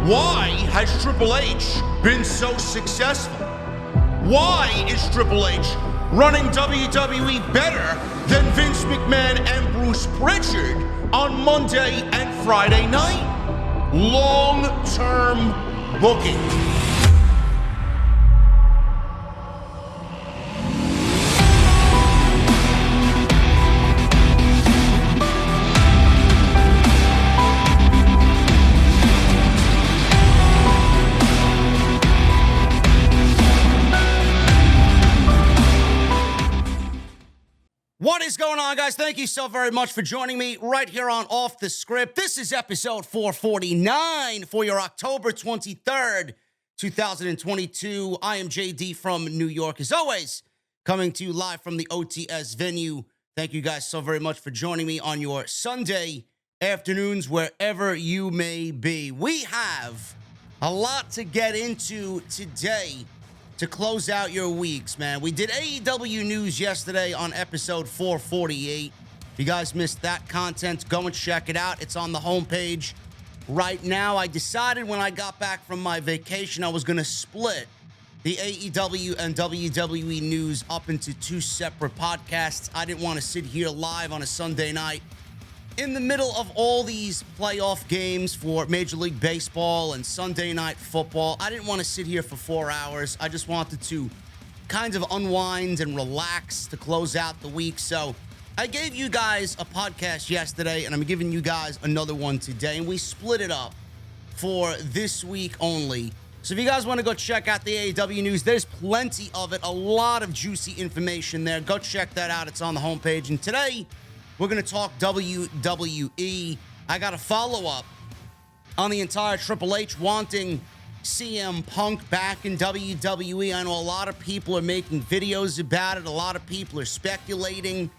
Why has Triple H been so successful? Why is Triple H running WWE better than Vince McMahon and Bruce Pritchard on Monday and Friday night? Long-term booking. What is going on, guys? Thank you so very much for joining me right here on Off the Script. This is episode 449 for your October 23rd, 2022. I am JD from New York, as always, coming to you live from the OTS venue. Thank you guys so very much for joining me on your Sunday afternoons, wherever you may be. We have a lot to get into today to close out your weeks, man. We did AEW news yesterday on episode 448. If you guys missed that content, go and check it out. It's on the homepage right now. I decided when I got back from my vacation, I was going to split the AEW and WWE news up into two separate podcasts. I didn't want to sit here live on a Sunday night in the middle of all these playoff games for Major League Baseball and Sunday Night Football. I didn't want to sit here for 4 hours. I just wanted to kind of unwind and relax to close out the week. So I gave you guys a podcast yesterday, and I'm giving you guys another one today. And we split it up for this week only. So if you guys want to go check out the AEW news, there's plenty of it. A lot of juicy information there. Go check that out. It's on the homepage. And today, we're going to talk WWE. I got a follow-up on the entire Triple H wanting CM Punk back in WWE. I know a lot of people are making videos about it. A lot of people are speculating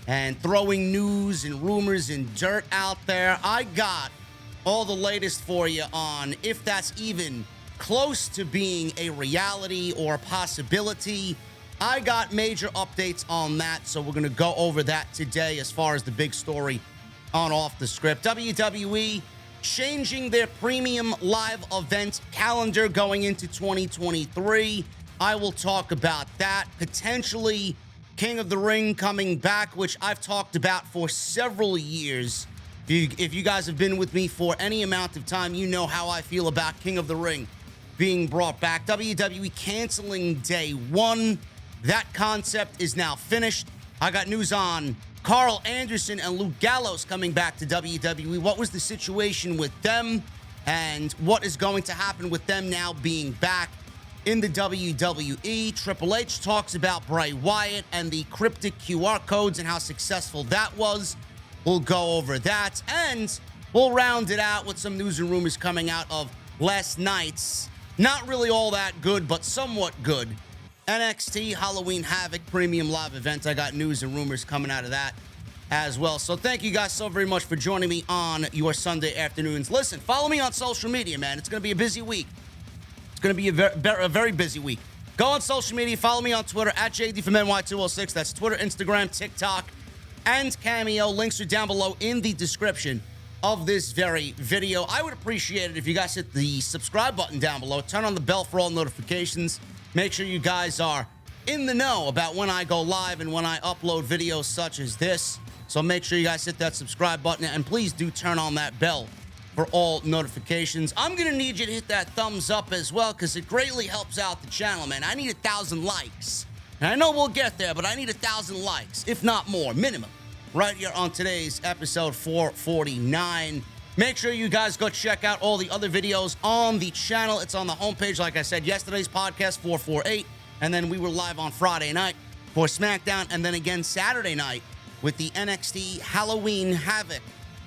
and throwing news and rumors and dirt out there. I got all the latest for you on if that's even close to being a reality or a possibility. I got major updates on that, so we're going to go over that today as far as the big story on Off the Script. WWE changing their premium live event calendar going into 2023. I will talk about that. Potentially King of the Ring coming back, which I've talked about for several years. If you guys have been with me for any amount of time, you know how I feel about King of the Ring being brought back. WWE canceling day one. That concept is now finished. I got news on Karl Anderson and Luke Gallows coming back to WWE. What was the situation with them and what is going to happen with them now being back in the WWE? Triple H talks about Bray Wyatt and the cryptic QR codes and how successful that was. We'll go over that, and we'll round it out with some news and rumors coming out of last night's not really all that good, but somewhat good NXT Halloween Havoc Premium Live Event. I got news and rumors coming out of that as well. So thank you guys so very much for joining me on your Sunday afternoons. Listen, follow me on social media, man. It's going to be a busy week. It's going to be a very busy week. Go on social media. Follow me on Twitter at JD from NY206. That's Twitter, Instagram, TikTok, and Cameo. Links are down below in the description of this very video. I would appreciate it if you guys hit the subscribe button down below. Turn on the bell for all notifications. Make sure you guys are in the know about when I go live and when I upload videos such as this. So make sure you guys hit that subscribe button, and please do turn on that bell for all notifications. I'm going to need you to hit that thumbs up as well, because it greatly helps out the channel, man. I need 1,000 likes. And I know we'll get there, but I need 1,000 likes, if not more, minimum, right here on today's episode 449. Make sure you guys go check out all the other videos on the channel. It's on the homepage. Like I said, yesterday's podcast, 448. And then we were live on Friday night for SmackDown. And then again Saturday night with the NXT Halloween Havoc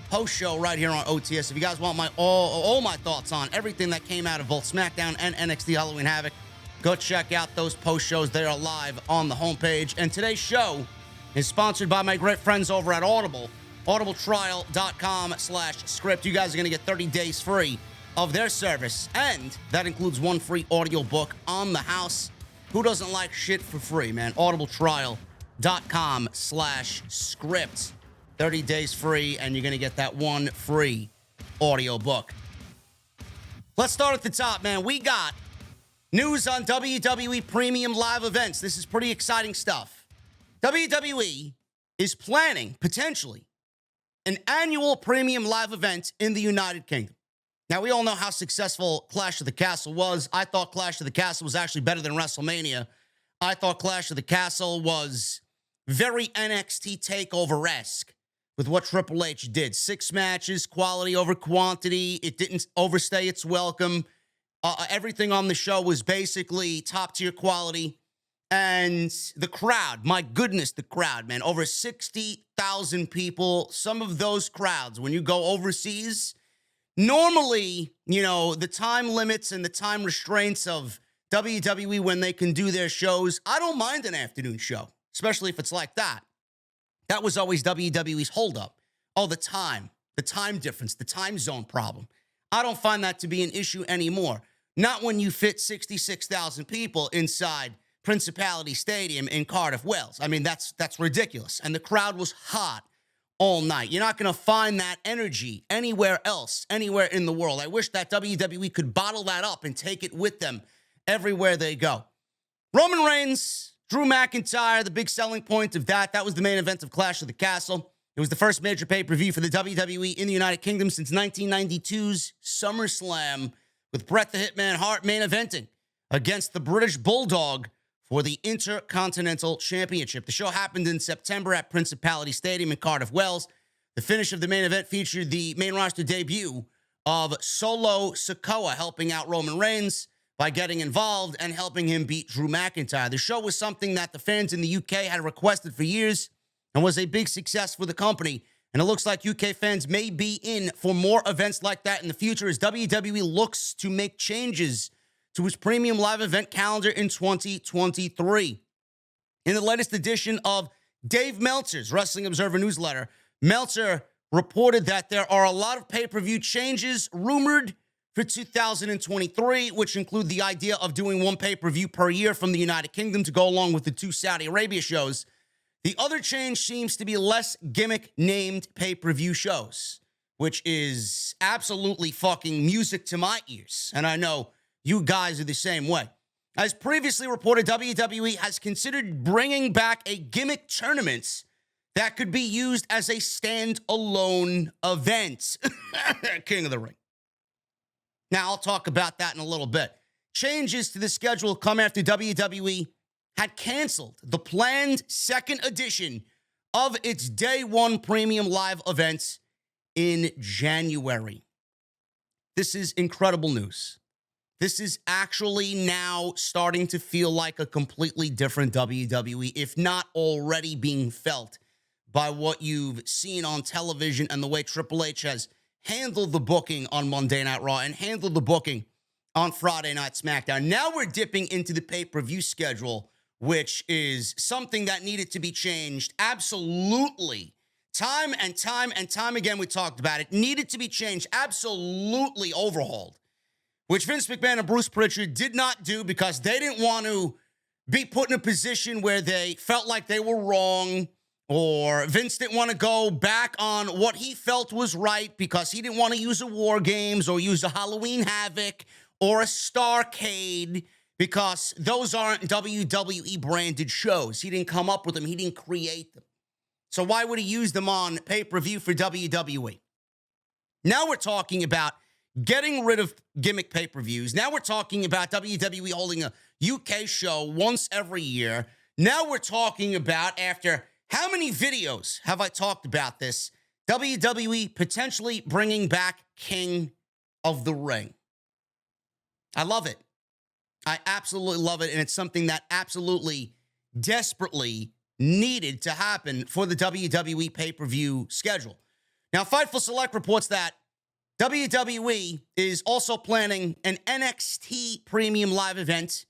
post show right here on OTS. If you guys want my all my thoughts on everything that came out of both SmackDown and NXT Halloween Havoc, go check out those post shows. They are live on the homepage. And today's show is sponsored by my great friends over at Audible. audibletrial.com/script. You guys are going to get 30 days free of their service, and that includes one free audiobook on the house. Who doesn't like shit for free, man? audibletrial.com/script. 30 days free, and you're going to get that one free audiobook. Let's start at the top, man. We got news on WWE Premium Live Events. This is pretty exciting stuff. WWE is planning, potentially, an annual Premium Live Event in the United Kingdom. Now, we all know how successful Clash of the Castle was. I thought Clash of the Castle was actually better than WrestleMania. I thought Clash of the Castle was very NXT TakeOver-esque with what Triple H did. 6 matches, quality over quantity. It didn't overstay its welcome. Everything on the show was basically top-tier quality. And the crowd, my goodness, the crowd, man. Over 60,000 people. Some of those crowds, when you go overseas, normally, the time limits and the time restraints of WWE when they can do their shows, I don't mind an afternoon show, especially if it's like that. That was always WWE's holdup. Oh, the time difference, the time zone problem. I don't find that to be an issue anymore. Not when you fit 66,000 people inside Principality Stadium in Cardiff, Wales. I mean, that's ridiculous. And the crowd was hot all night. You're not going to find that energy anywhere else, anywhere in the world. I wish that WWE could bottle that up and take it with them everywhere they go. Roman Reigns, Drew McIntyre, the big selling point of that was the main event of Clash of the Castle. It was the first major pay-per-view for the WWE in the United Kingdom since 1992's SummerSlam, with Bret the Hitman Hart main eventing against the British Bulldog for the Intercontinental Championship. The show happened in September at Principality Stadium in Cardiff, Wales. The finish of the main event featured the main roster debut of Solo Sikoa helping out Roman Reigns by getting involved and helping him beat Drew McIntyre. The show was something that the fans in the UK had requested for years and was a big success for the company. And it looks like UK fans may be in for more events like that in the future as WWE looks to make changes to its premium live event calendar in 2023. In the latest edition of Dave Meltzer's Wrestling Observer newsletter, Meltzer reported that there are a lot of pay-per-view changes rumored for 2023, which include the idea of doing one pay-per-view per year from the United Kingdom to go along with the 2 Saudi Arabia shows. The other change seems to be less gimmick-named pay-per-view shows, which is absolutely fucking music to my ears. And I know you guys are the same way. As previously reported, WWE has considered bringing back a gimmick tournament that could be used as a standalone event. King of the Ring. Now, I'll talk about that in a little bit. Changes to the schedule come after WWE had canceled the planned second edition of its Day 1 Premium Live events in January. This is incredible news. This is actually now starting to feel like a completely different WWE, if not already being felt by what you've seen on television and the way Triple H has handled the booking on Monday Night Raw and handled the booking on Friday Night SmackDown. Now we're dipping into the pay-per-view schedule, which is something that needed to be changed absolutely. Time and time again, we talked about it. Needed to be changed, absolutely overhauled, which Vince McMahon and Bruce Pritchard did not do because they didn't want to be put in a position where they felt like they were wrong, or Vince didn't want to go back on what he felt was right because he didn't want to use a War Games or use a Halloween Havoc or a Starrcade because those aren't WWE branded shows. He didn't come up with them. He didn't create them. So why would he use them on pay-per-view for WWE? Now we're talking about getting rid of gimmick pay-per-views. Now we're talking about WWE holding a UK show once every year. Now we're talking about, after how many videos have I talked about this, WWE potentially bringing back King of the Ring. I love it. I absolutely love it, and it's something that absolutely, desperately needed to happen for the WWE pay-per-view schedule. Now, Fightful Select reports that WWE is also planning an NXT Premium Live Event.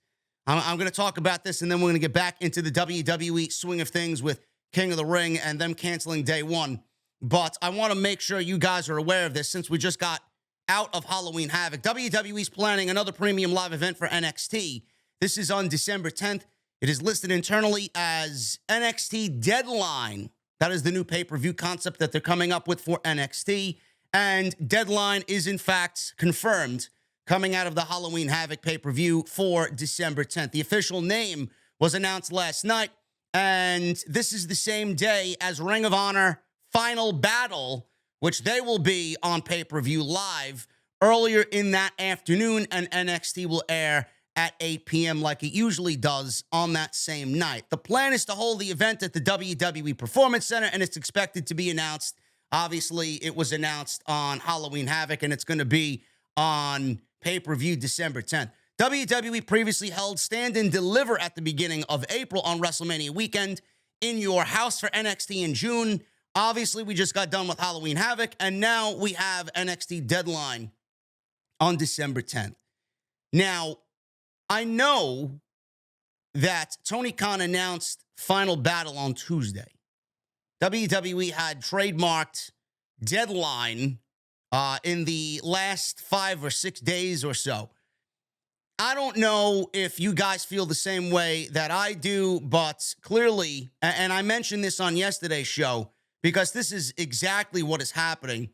I'm going to talk about this, and then we're going to get back into the WWE swing of things with King of the Ring and them canceling Day 1. But I want to make sure you guys are aware of this since we just got out of Halloween Havoc. WWE's planning another Premium Live Event for NXT. This is on December 10th. It is listed internally as NXT Deadline. That is the new pay-per-view concept that they're coming up with for NXT. And Deadline is, in fact, confirmed coming out of the Halloween Havoc pay-per-view for December 10th. The official name was announced last night, and this is the same day as Ring of Honor Final Battle, which they will be on pay-per-view live earlier in that afternoon, and NXT will air at 8 p.m. like it usually does on that same night. The plan is to hold the event at the WWE Performance Center, and it's expected to be announced. Obviously, it was announced on Halloween Havoc, and it's going to be on pay-per-view December 10th. WWE previously held Stand and Deliver at the beginning of April on WrestleMania weekend in your house for NXT in June. Obviously, we just got done with Halloween Havoc, and now we have NXT Deadline on December 10th. Now, I know that Tony Khan announced Final Battle on Tuesday. WWE had trademarked Deadline in the last 5 or 6 days or so. I don't know if you guys feel the same way that I do, but clearly, and I mentioned this on yesterday's show, because this is exactly what is happening.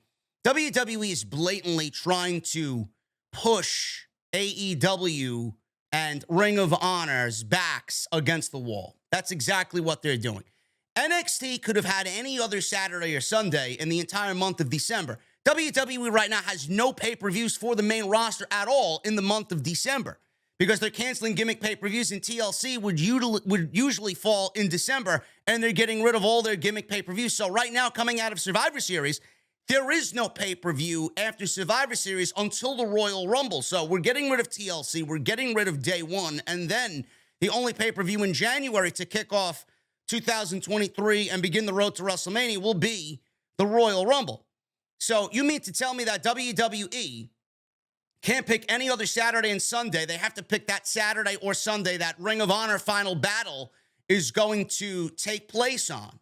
WWE is blatantly trying to push AEW and Ring of Honor's backs against the wall. That's exactly what they're doing. NXT could have had any other Saturday or Sunday in the entire month of December. WWE right now has no pay-per-views for the main roster at all in the month of December because they're canceling gimmick pay-per-views, and TLC would usually fall in December, and they're getting rid of all their gimmick pay-per-views. So right now, coming out of Survivor Series, there is no pay-per-view after Survivor Series until the Royal Rumble. So we're getting rid of TLC, we're getting rid of Day One, and then the only pay-per-view in January to kick off 2023 and begin the road to WrestleMania will be the Royal Rumble. So you mean to tell me that WWE can't pick any other Saturday and Sunday? They have to pick that Saturday or Sunday that Ring of Honor Final Battle is going to take place on.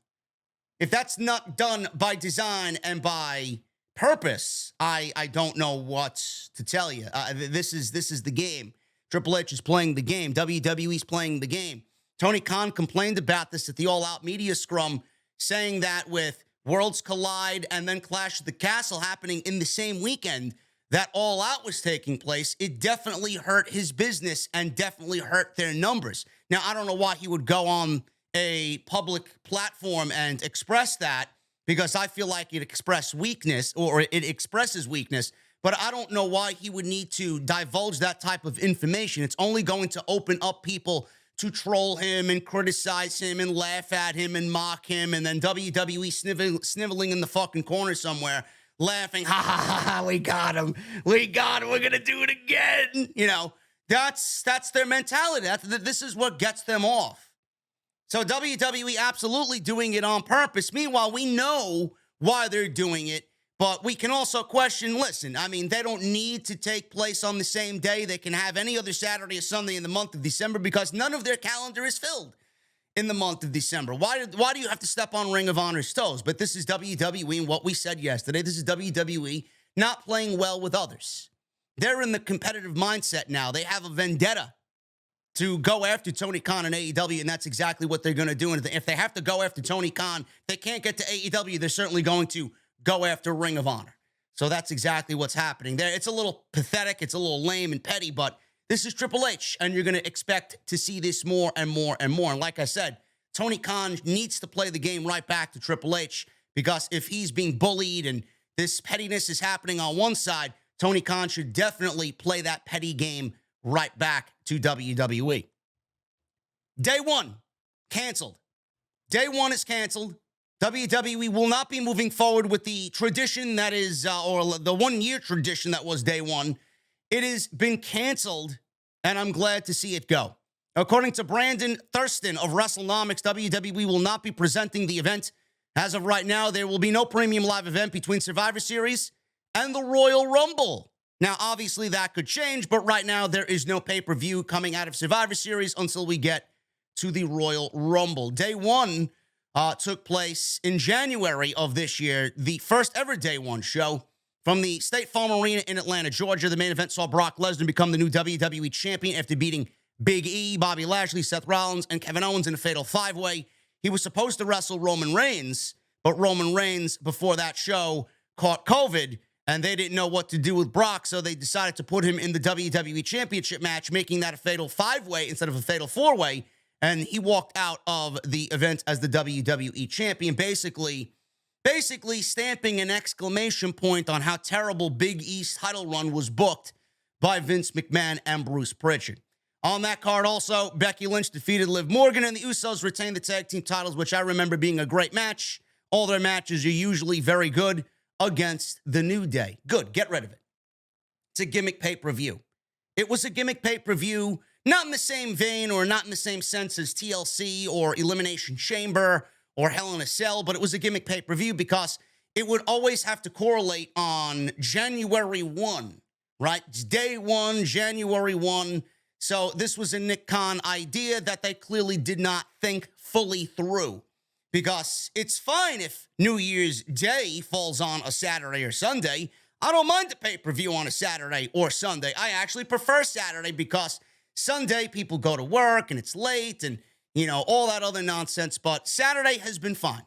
If that's not done by design and by purpose, I don't know what to tell you. This is the game. Triple H is playing the game. WWE's playing the game. Tony Khan complained about this at the All Out Media Scrum, saying that with Worlds Collide and then Clash of the Castle happening in the same weekend that All Out was taking place, it definitely hurt his business and definitely hurt their numbers. Now, I don't know why he would go on a public platform and express that, because I feel like it expresses weakness, but I don't know why he would need to divulge that type of information. It's only going to open up people to troll him and criticize him and laugh at him and mock him, and then WWE sniveling in the fucking corner somewhere, laughing, ha, ha, ha, ha, we got him, we're gonna do it again. You know, that's their mentality. This is what gets them off. So WWE absolutely doing it on purpose. Meanwhile, we know why they're doing it, but we can also question, listen, I mean, they don't need to take place on the same day. They can have any other Saturday or Sunday in the month of December because none of their calendar is filled in the month of December. Why do you have to step on Ring of Honor's toes? But this is WWE, and what we said yesterday, this is WWE not playing well with others. They're in the competitive mindset now. They have a vendetta to go after Tony Khan and AEW, and that's exactly what they're going to do. And if they have to go after Tony Khan, they can't get to AEW, they're certainly going to go after Ring of Honor. So that's exactly what's happening there. It's a little pathetic, it's a little lame and petty, but this is Triple H, and you're going to expect to see this more and more and more. And like I said, Tony Khan needs to play the game right back to Triple H, because if he's being bullied and this pettiness is happening on one side, Tony Khan should definitely play that petty game right back to WWE. Day one, canceled. Day one is canceled. WWE will not be moving forward with the tradition that is, or the 1 year tradition that was day one. It has been canceled, and I'm glad to see it go. According to Brandon Thurston of WrestleNomics, WWE will not be presenting the event. As of right now, there will be no premium live event between Survivor Series and the Royal Rumble. Now, obviously, that could change, but right now, there is no pay-per-view coming out of Survivor Series until we get to the Royal Rumble. Day one took place in January of this year, the first ever Day One show from the State Farm Arena in Atlanta, Georgia. The main event saw Brock Lesnar become the new WWE champion after beating Big E, Bobby Lashley, Seth Rollins, and Kevin Owens in a fatal five-way. He was supposed to wrestle Roman Reigns, but Roman Reigns, before that show, caught COVID and they didn't know what to do with Brock, so they decided to put him in the WWE Championship match, making that a fatal 5-way instead of a fatal 4-way, and he walked out of the event as the WWE Champion, basically stamping an exclamation point on how terrible Big E's title run was booked by Vince McMahon and Bruce Pritchard. On that card also, Becky Lynch defeated Liv Morgan, and the Usos retained the tag team titles, which I remember being a great match. All their matches are usually very good against the New Day. Good, get rid of it. It's a gimmick pay-per-view. It was a gimmick pay-per-view, not in the same vein or not in the same sense as TLC or Elimination Chamber or Hell in a Cell, but it was a gimmick pay-per-view because it would always have to correlate on January 1, right? It's day 1, January 1. So this was a Nick Khan idea that they clearly did not think fully through, because it's fine if New Year's Day falls on a Saturday or Sunday. I don't mind the pay-per-view on a Saturday or Sunday. I actually prefer Saturday because Sunday people go to work and it's late and, you know, all that other nonsense. But Saturday has been fine.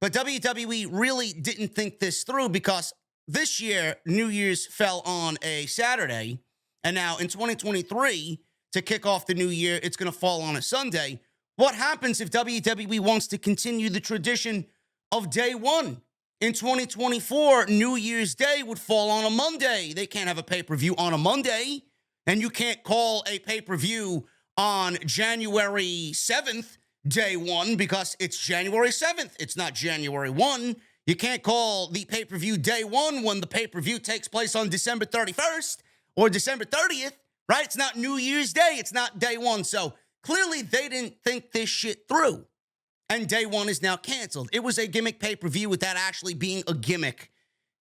But WWE really didn't think this through, because this year, New Year's fell on a Saturday. And now in 2023, to kick off the new year, it's going to fall on a Sunday. What happens if WWE wants to continue the tradition of day 1? In 2024, New Year's Day would fall on a Monday. They can't have a pay-per-view on a Monday. And you can't call a pay-per-view on January 7th, day 1, because it's January 7th. It's not January 1. You can't call the pay-per-view day 1 when the pay-per-view takes place on December 31st or December 30th, right? It's not New Year's Day. It's not day 1. So clearly they didn't think this shit through. And day 1 is now canceled. It was a gimmick pay-per-view without actually being a gimmick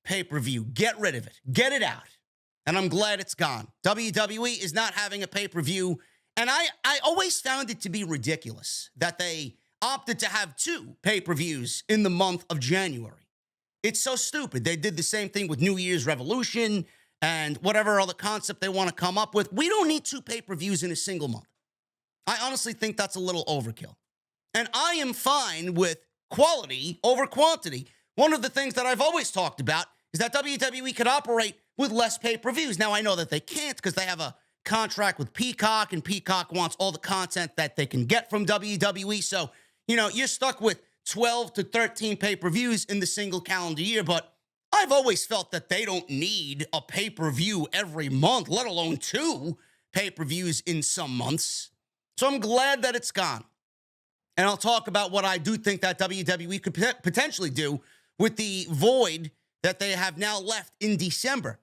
pay-per-view. Get rid of it. Get it out. And I'm glad it's gone. WWE is not having a pay-per-view. And I always found it to be ridiculous that they opted to have 2 pay-per-views in the month of January. It's so stupid. They did the same thing with New Year's Revolution and whatever other concept they want to come up with. We don't need 2 pay-per-views in a single month. I honestly think that's a little overkill. And I am fine with quality over quantity. One of the things that I've always talked about is that WWE could operate with less pay-per-views. Now, I know that they can't because they have a contract with Peacock, and Peacock wants all the content that they can get from WWE. So, you know, you're stuck with 12 to 13 pay-per-views in the single calendar year. But I've always felt that they don't need a pay-per-view every month, let alone 2 pay-per-views in some months. So I'm glad that it's gone. And I'll talk about what I do think that WWE could potentially do with the void that they have now left in December.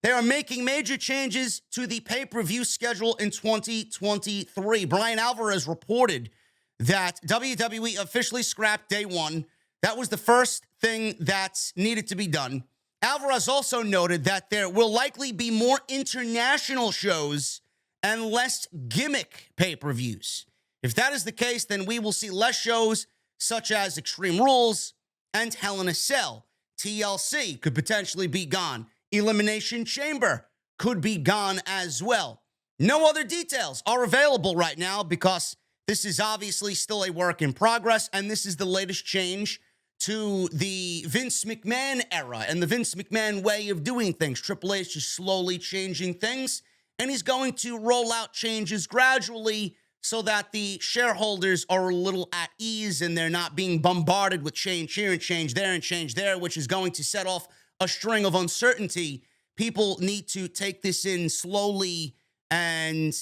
They are making major changes to the pay-per-view schedule in 2023. Brian Alvarez reported that WWE officially scrapped day 1. That was the first thing that's needed to be done. Alvarez also noted that there will likely be more international shows and less gimmick pay-per-views. If that is the case, then we will see less shows such as Extreme Rules and Hell in a Cell. TLC could potentially be gone. Elimination Chamber could be gone as well. No other details are available right now because this is obviously still a work in progress, and this is the latest change to the Vince McMahon era and the Vince McMahon way of doing things. Triple H is slowly changing things, and he's going to roll out changes gradually so that the shareholders are a little at ease and they're not being bombarded with change here and change there and change there, which is going to set off a string of uncertainty. People need to take this in slowly and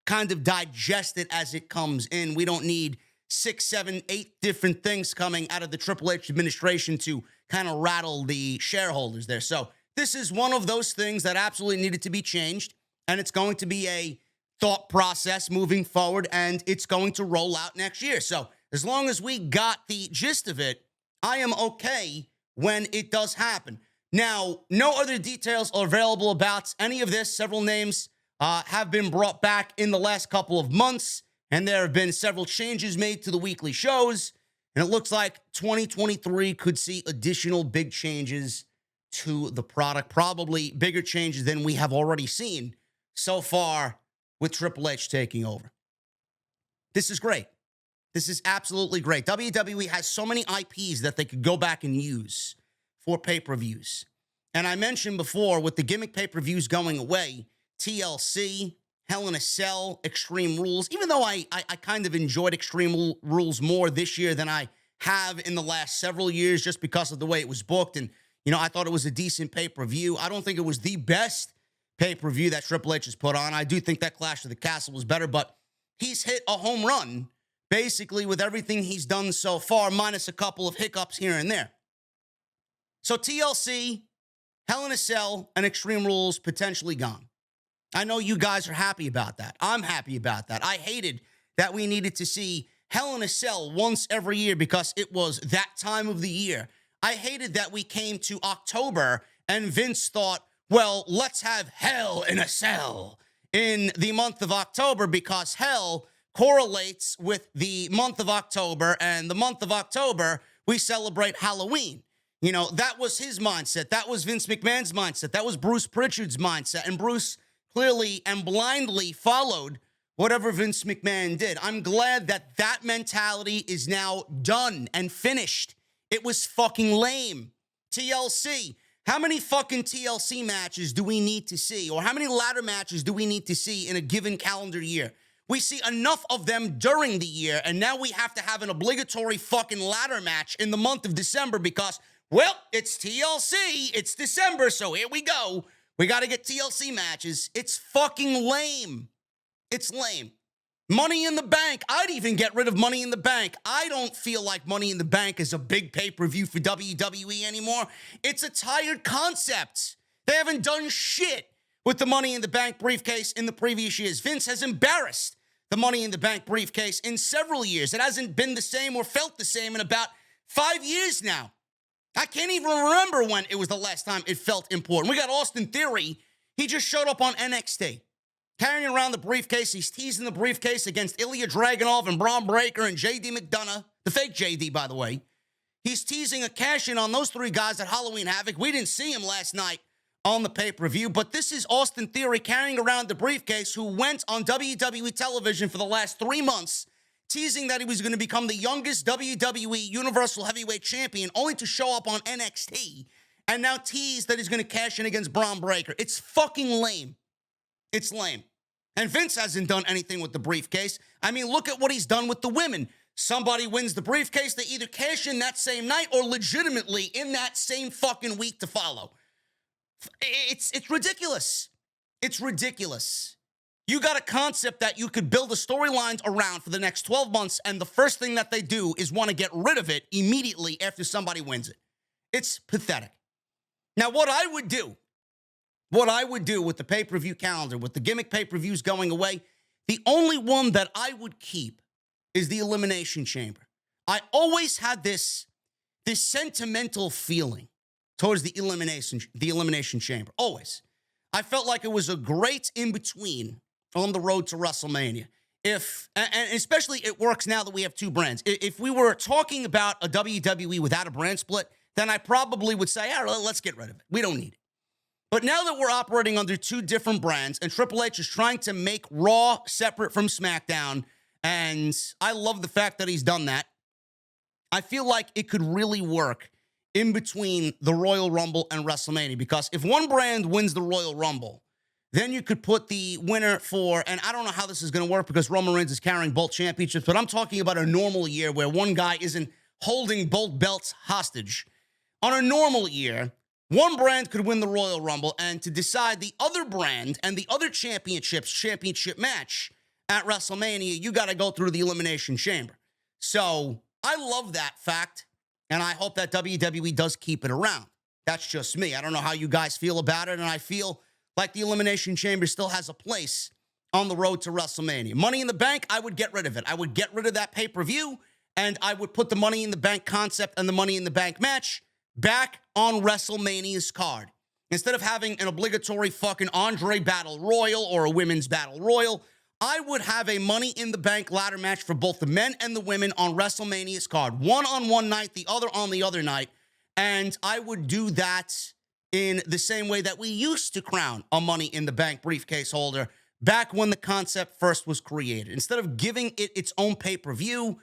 kind of digest it as it comes in. We don't need 6, 7, 8 different things coming out of the Triple H administration to kind of rattle the shareholders there. So this is one of those things that absolutely needed to be changed, and it's going to be a thought process moving forward, and it's going to roll out next year. So as long as we got the gist of it, I am okay when it does happen. Now, no other details are available about any of this. Several names have been brought back in the last couple of months, and there have been several changes made to the weekly shows, and it looks like 2023 could see additional big changes to the product, probably bigger changes than we have already seen so far with Triple H taking over. This is great. This is absolutely great. WWE has so many IPs that they could go back and use for pay-per-views. And I mentioned before, with the gimmick pay-per-views going away, TLC, Hell in a Cell, Extreme Rules, even though I kind of enjoyed Extreme Rules more this year than I have in the last several years just because of the way it was booked. And, I thought it was a decent pay-per-view. I don't think it was the best pay-per-view that Triple H has put on. I do think that Clash of the Castle was better, but he's hit a home run basically with everything he's done so far, minus a couple of hiccups here and there. So TLC, Hell in a Cell, and Extreme Rules potentially gone. I know you guys are happy about that. I'm happy about that. I hated that we needed to see Hell in a Cell once every year because it was that time of the year. I hated that we came to October and Vince thought, well, let's have Hell in a Cell in the month of October because hell correlates with the month of October, and the month of October, we celebrate Halloween. That was his mindset. That was Vince McMahon's mindset. That was Bruce Pritchard's mindset. And Bruce clearly and blindly followed whatever Vince McMahon did. I'm glad that that mentality is now done and finished. It was fucking lame. TLC. How many fucking TLC matches do we need to see? Or how many ladder matches do we need to see in a given calendar year? We see enough of them during the year, and now we have to have an obligatory fucking ladder match in the month of December because, well, it's TLC. It's December, so here we go. We got to get TLC matches. It's fucking lame. It's lame. Money in the Bank. I'd even get rid of Money in the Bank. I don't feel like Money in the Bank is a big pay-per-view for WWE anymore. It's a tired concept. They haven't done shit with the Money in the Bank briefcase in the previous years. Vince has embarrassed the Money in the Bank briefcase in several years. It hasn't been the same or felt the same in about 5 years now. I can't even remember when it was the last time it felt important. We got Austin Theory. He just showed up on NXT. Carrying around the briefcase, he's teasing the briefcase against Ilya Dragunov and Braun Breaker and JD McDonough, the fake JD, by the way. He's teasing a cash-in on those three guys at Halloween Havoc. We didn't see him last night on the pay-per-view, but this is Austin Theory carrying around the briefcase who went on WWE television for the last 3 months, teasing that he was going to become the youngest WWE Universal Heavyweight Champion, only to show up on NXT, and now tease that he's going to cash in against Braun Breaker. It's fucking lame. It's lame. And Vince hasn't done anything with the briefcase. I mean, look at what he's done with the women. Somebody wins the briefcase, they either cash in that same night or legitimately in that same fucking week to follow. It's ridiculous. It's ridiculous. You got a concept that you could build a storyline around for the next 12 months, and the first thing that they do is want to get rid of it immediately after somebody wins it. It's pathetic. Now, what I would do with the pay-per-view calendar, with the gimmick pay-per-views going away, the only one that I would keep is the Elimination Chamber. I always had this sentimental feeling towards the Elimination Chamber. Always. I felt like it was a great in-between on the road to WrestleMania. And especially it works now that we have two brands. If we were talking about a WWE without a brand split, then I probably would say, all right, let's get rid of it. We don't need it. But now that we're operating under two different brands and Triple H is trying to make Raw separate from SmackDown, and I love the fact that he's done that, I feel like it could really work in between the Royal Rumble and WrestleMania, because if one brand wins the Royal Rumble, then you could put the winner for, and I don't know how this is going to work because Roman Reigns is carrying both championships, but I'm talking about a normal year where one guy isn't holding both belts hostage. On a normal year, one brand could win the Royal Rumble, and to decide the other brand and the other championship match at WrestleMania, you got to go through the Elimination Chamber. So I love that fact, and I hope that WWE does keep it around. That's just me. I don't know how you guys feel about it, and I feel like the Elimination Chamber still has a place on the road to WrestleMania. Money in the Bank, I would get rid of it. I would get rid of that pay-per-view, and I would put the Money in the Bank concept and the Money in the Bank match back on WrestleMania's card. Instead of having an obligatory fucking Andre Battle Royal or a Women's Battle Royal, I would have a Money in the Bank ladder match for both the men and the women on WrestleMania's card. One on one night, the other on the other night. And I would do that in the same way that we used to crown a Money in the Bank briefcase holder back when the concept first was created. Instead of giving it its own pay-per-view,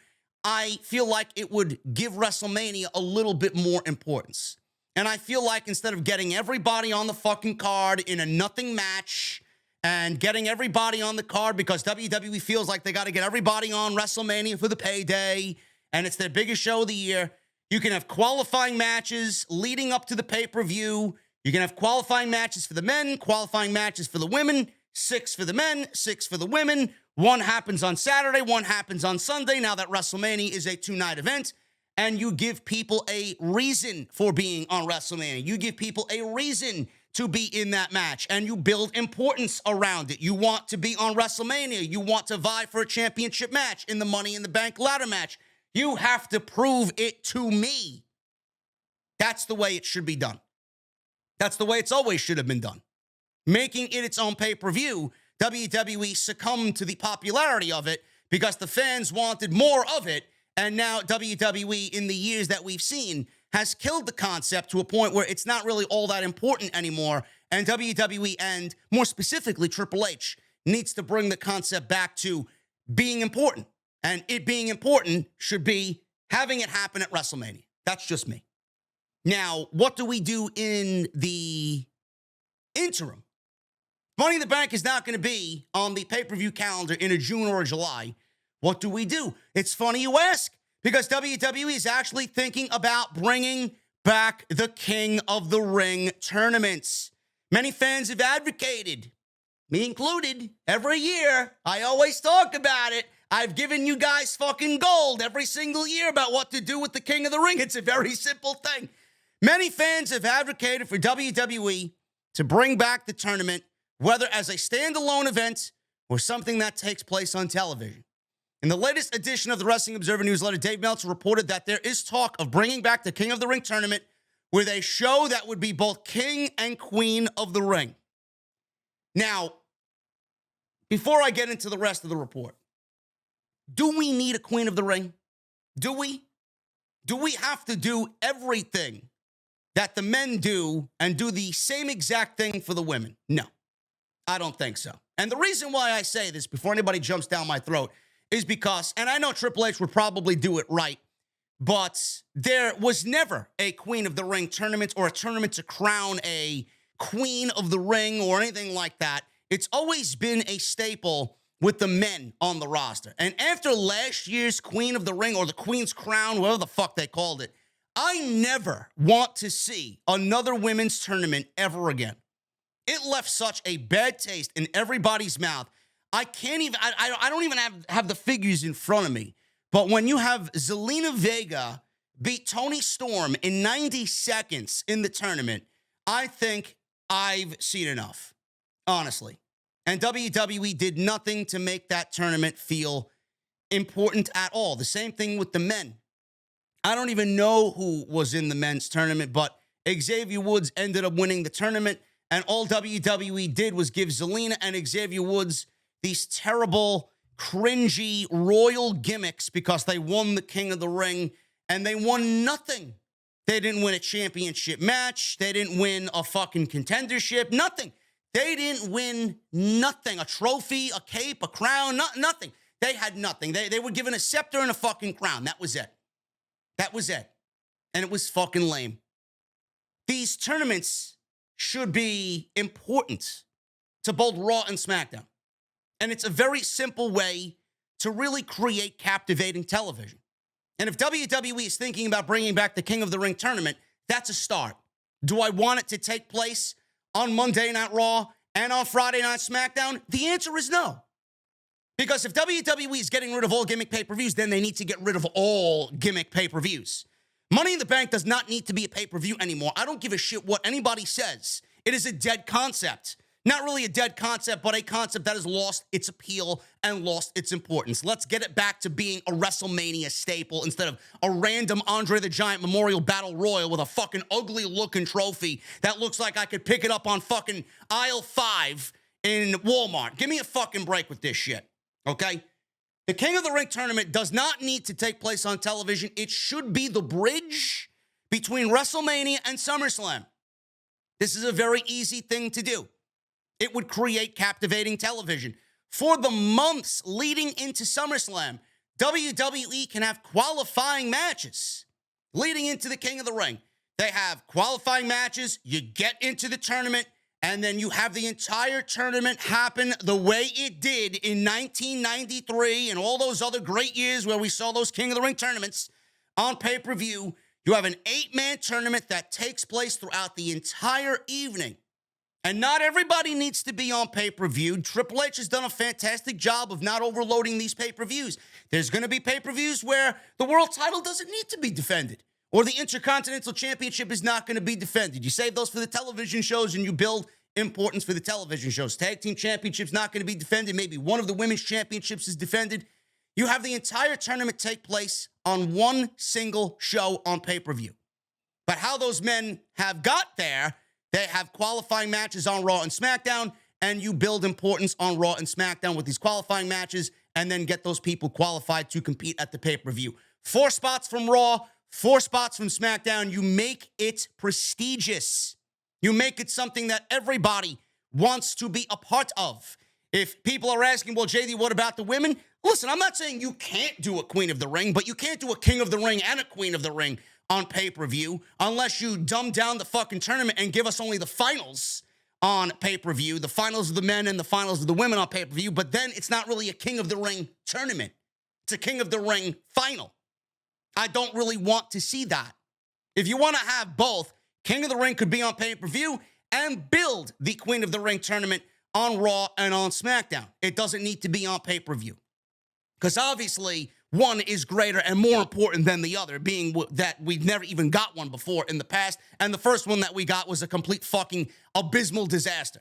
I feel like it would give WrestleMania a little bit more importance. And I feel like instead of getting everybody on the fucking card in a nothing match and getting everybody on the card because WWE feels like they got to get everybody on WrestleMania for the payday and it's their biggest show of the year, you can have qualifying matches leading up to the pay-per-view. You can have qualifying matches for the men, qualifying matches for the women, 6 for the men, 6 for the women. One happens on Saturday, one happens on Sunday, now that WrestleMania is a 2-night event. And you give people a reason for being on WrestleMania. You give people a reason to be in that match, and you build importance around it. You want to be on WrestleMania. You want to vie for a championship match in the Money in the Bank ladder match. You have to prove it to me. That's the way it should be done. That's the way it's always should have been done. Making it its own pay-per-view, WWE succumbed to the popularity of it because the fans wanted more of it. And now WWE, in the years that we've seen, has killed the concept to a point where it's not really all that important anymore. And WWE, and more specifically Triple H, needs to bring the concept back to being important. And it being important should be having it happen at WrestleMania. That's just me. Now, what do we do in the interim? Money in the Bank is not going to be on the pay-per-view calendar in a June or a July. What do we do? It's funny you ask, because WWE is actually thinking about bringing back the King of the Ring tournaments. Many fans have advocated, me included, every year. I always talk about it. I've given you guys fucking gold every single year about what to do with the King of the Ring. It's a very simple thing. Many fans have advocated for WWE to bring back the tournament, whether as a standalone event or something that takes place on television. In the latest edition of the Wrestling Observer newsletter, Dave Meltzer reported that there is talk of bringing back the King of the Ring tournament with a show that would be both King and Queen of the Ring. Now, before I get into the rest of the report, do we need a Queen of the Ring? Do we? Do we have to do everything that the men do and do the same exact thing for the women? No, I don't think so. And the reason why I say this before anybody jumps down my throat is because, and I know Triple H would probably do it right, but there was never a Queen of the Ring tournament or a tournament to crown a Queen of the Ring or anything like that. It's always been a staple with the men on the roster. And after last year's Queen of the Ring or the Queen's Crown, whatever the fuck they called it, I never want to see another women's tournament ever again. It left such a bad taste in everybody's mouth. I can't even, I don't even have the figures in front of me. But when you have Zelina Vega beat Toni Storm in 90 seconds in the tournament, I think I've seen enough, honestly. And WWE did nothing to make that tournament feel important at all. The same thing with the men. I don't even know who was in the men's tournament, but Xavier Woods ended up winning the tournament. And all WWE did was give Zelina and Xavier Woods these terrible, cringy, royal gimmicks because they won the King of the Ring, and they won nothing. They didn't win a championship match. They didn't win a fucking contendership. Nothing. They didn't win nothing. A trophy, a cape, a crown, nothing. They had nothing. They were given a scepter and a fucking crown. That was it. That was it. And it was fucking lame. These tournaments should be important to both Raw and SmackDown. And it's a very simple way to really create captivating television. And if WWE is thinking about bringing back the King of the Ring tournament, that's a start. Do I want it to take place on Monday Night Raw and on Friday Night SmackDown? The answer is no. Because if WWE is getting rid of all gimmick pay-per-views, then they need to get rid of all gimmick pay-per-views. Money in the Bank does not need to be a pay-per-view anymore. I don't give a shit what anybody says. It is a dead concept. Not really a dead concept, but a concept that has lost its appeal and lost its importance. Let's get it back to being a WrestleMania staple instead of a random Andre the Giant Memorial Battle Royal with a fucking ugly-looking trophy that looks like I could pick it up on fucking aisle 5 in Walmart. Give me a fucking break with this shit, okay? The King of the Ring tournament does not need to take place on television. It should be the bridge between WrestleMania and SummerSlam. This is a very easy thing to do. It would create captivating television. For the months leading into SummerSlam, WWE can have qualifying matches leading into the King of the Ring. They have qualifying matches. You get into the tournament, and then you have the entire tournament happen the way it did in 1993 and all those other great years where we saw those King of the Ring tournaments on pay-per-view. You have an 8-man tournament that takes place throughout the entire evening. And not everybody needs to be on pay-per-view. Triple H has done a fantastic job of not overloading these pay-per-views. There's going to be pay-per-views where the world title doesn't need to be defended, or the Intercontinental Championship is not going to be defended. You save those for the television shows and you build importance for the television shows. Tag Team Championship's not going to be defended. Maybe one of the women's championships is defended. You have the entire tournament take place on one single show on pay-per-view. But how those men have got there, they have qualifying matches on Raw and SmackDown, and you build importance on Raw and SmackDown with these qualifying matches, and then get those people qualified to compete at the pay-per-view. 4 spots from Raw, 4 spots from SmackDown. You make it prestigious. You make it something that everybody wants to be a part of. If people are asking, well, JD, what about the women? Listen, I'm not saying you can't do a Queen of the Ring, but you can't do a King of the Ring and a Queen of the Ring on pay-per-view unless you dumb down the fucking tournament and give us only the finals on pay-per-view, the finals of the men and the finals of the women on pay-per-view, but then it's not really a King of the Ring tournament. It's a King of the Ring final. I don't really want to see that. If you want to have both, King of the Ring could be on pay-per-view and build the Queen of the Ring tournament on Raw and on SmackDown. It doesn't need to be on pay-per-view. Because obviously, one is greater and more important than the other, being that we've never even got one before in the past, and the first one that we got was a complete fucking abysmal disaster.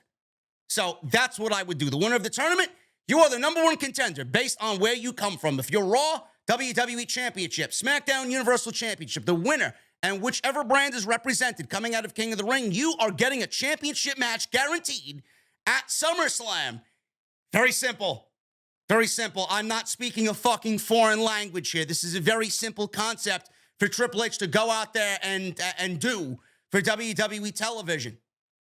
So that's what I would do. The winner of the tournament, you are the number 1 contender based on where you come from. If you're Raw, WWE Championship, SmackDown Universal Championship, the winner, and whichever brand is represented coming out of King of the Ring, you are getting a championship match guaranteed at SummerSlam. Very simple. Very simple. I'm not speaking a fucking foreign language here. This is a very simple concept for Triple H to go out there and do for WWE television.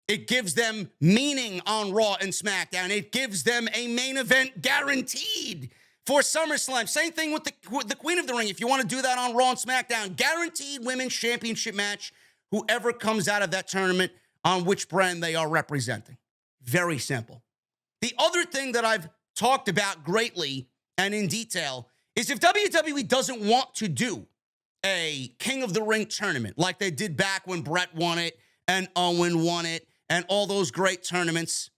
It gives them meaning on Raw and SmackDown. It gives them a main event guaranteed for SummerSlam. Same thing with the Queen of the Ring. If you want to do that on Raw and SmackDown, guaranteed women's championship match, whoever comes out of that tournament on which brand they are representing. Very simple. The other thing that I've talked about greatly and in detail is if WWE doesn't want to do a King of the Ring tournament like they did back when Brett won it and Owen won it and all those great tournaments,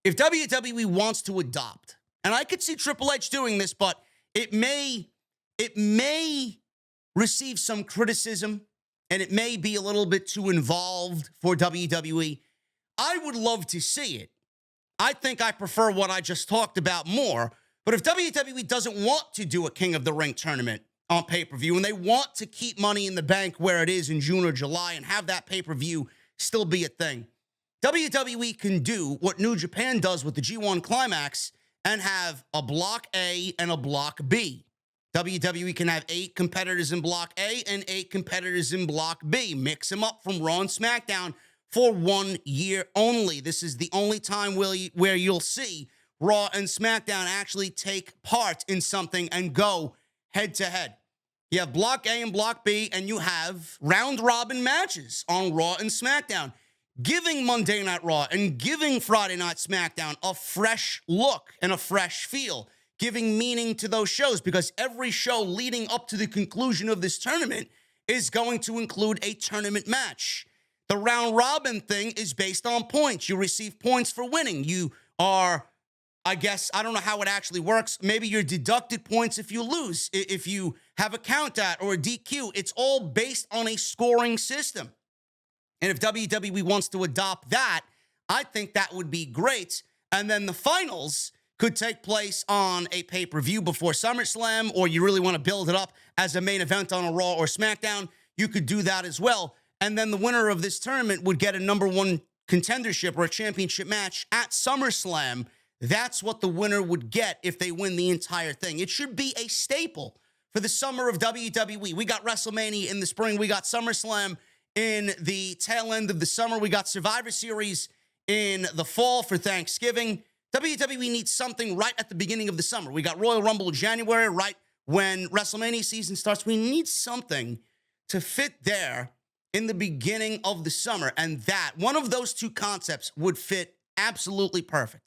if WWE wants to adopt, and I could see Triple H doing this, but it may receive some criticism and it may be a little bit too involved for WWE. I would love to see it. I think I prefer what I just talked about more. But if WWE doesn't want to do a King of the Ring tournament on pay-per-view and they want to keep Money in the Bank where it is in June or July and have that pay-per-view still be a thing, WWE can do what New Japan does with the G1 Climax and have a Block A and a Block B. WWE can have 8 competitors in Block A and 8 competitors in Block B. Mix them up from Raw and SmackDown for 1 year only. This is the only time where you'll see Raw and SmackDown actually take part in something and go head-to-head. You have Block A and Block B, and you have round-robin matches on Raw and SmackDown, giving Monday Night Raw and giving Friday Night SmackDown a fresh look and a fresh feel, giving meaning to those shows, because every show leading up to the conclusion of this tournament is going to include a tournament match. The round robin thing is based on points. You receive points for winning. You are, I guess, I don't know how it actually works. Maybe you're deducted points if you lose, if you have a count out or a DQ. It's all based on a scoring system. And if WWE wants to adopt that, I think that would be great. And then the finals could take place on a pay-per-view before SummerSlam, or you really want to build it up as a main event on a Raw or SmackDown, you could do that as well. And then the winner of this tournament would get a number 1 contendership or a championship match at SummerSlam. That's what the winner would get if they win the entire thing. It should be a staple for the summer of WWE. We got WrestleMania in the spring. We got SummerSlam in the tail end of the summer. We got Survivor Series in the fall for Thanksgiving. WWE needs something right at the beginning of the summer. We got Royal Rumble in January, right when WrestleMania season starts. We need something to fit there in the beginning of the summer. And that, one of those two concepts would fit absolutely perfect.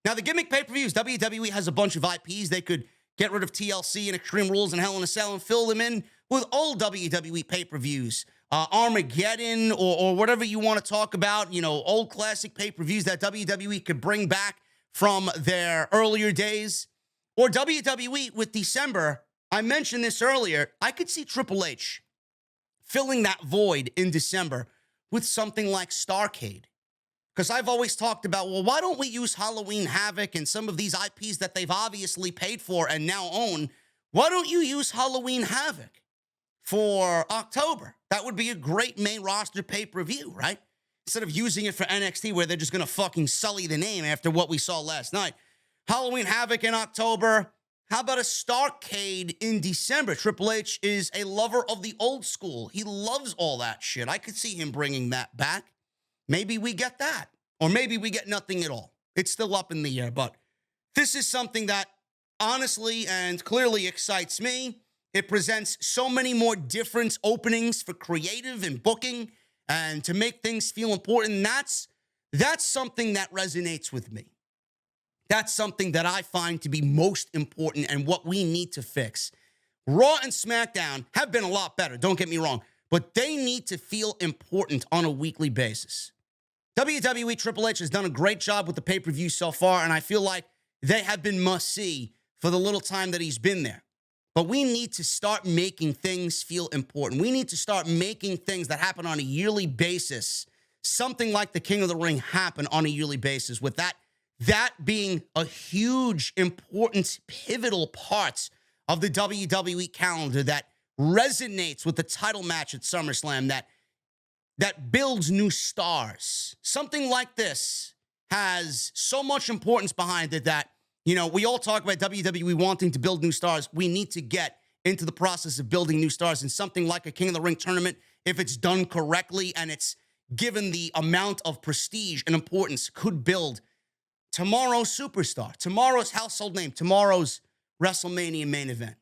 Now, the gimmick pay-per-views, WWE has a bunch of IPs. They could get rid of TLC and Extreme Rules and Hell in a Cell and fill them in with old WWE pay-per-views. Armageddon or whatever you want to talk about, old classic pay-per-views that WWE could bring back from their earlier days. Or WWE with December, I mentioned this earlier, I could see Triple H filling that void in December with something like Starrcade. Because I've always talked about, well, why don't we use Halloween Havoc and some of these IPs that they've obviously paid for and now own? Why don't you use Halloween Havoc for October? That would be a great main roster pay-per-view, right? Instead of using it for NXT where they're just going to fucking sully the name after what we saw last night. Halloween Havoc in October. How about a Starrcade in December? Triple H is a lover of the old school. He loves all that shit. I could see him bringing that back. Maybe we get that. Or maybe we get nothing at all. It's still up in the air. But this is something that honestly and clearly excites me. It presents so many more different openings for creative and booking and to make things feel important. That's something that resonates with me. That's something that I find to be most important and what we need to fix. Raw and SmackDown have been a lot better, don't get me wrong, but they need to feel important on a weekly basis. WWE Triple H has done a great job with the pay-per-view so far, and I feel like they have been must-see for the little time that he's been there. But we need to start making things feel important. We need to start making things that happen on a yearly basis, something like the King of the Ring happen on a yearly basis, with that being a huge, important, pivotal part of the WWE calendar that resonates with the title match at SummerSlam, that builds new stars. Something like this has so much importance behind it that, we all talk about WWE wanting to build new stars. We need to get into the process of building new stars, and something like a King of the Ring tournament, if it's done correctly and it's given the amount of prestige and importance, could build tomorrow's superstar, tomorrow's household name, tomorrow's WrestleMania main event.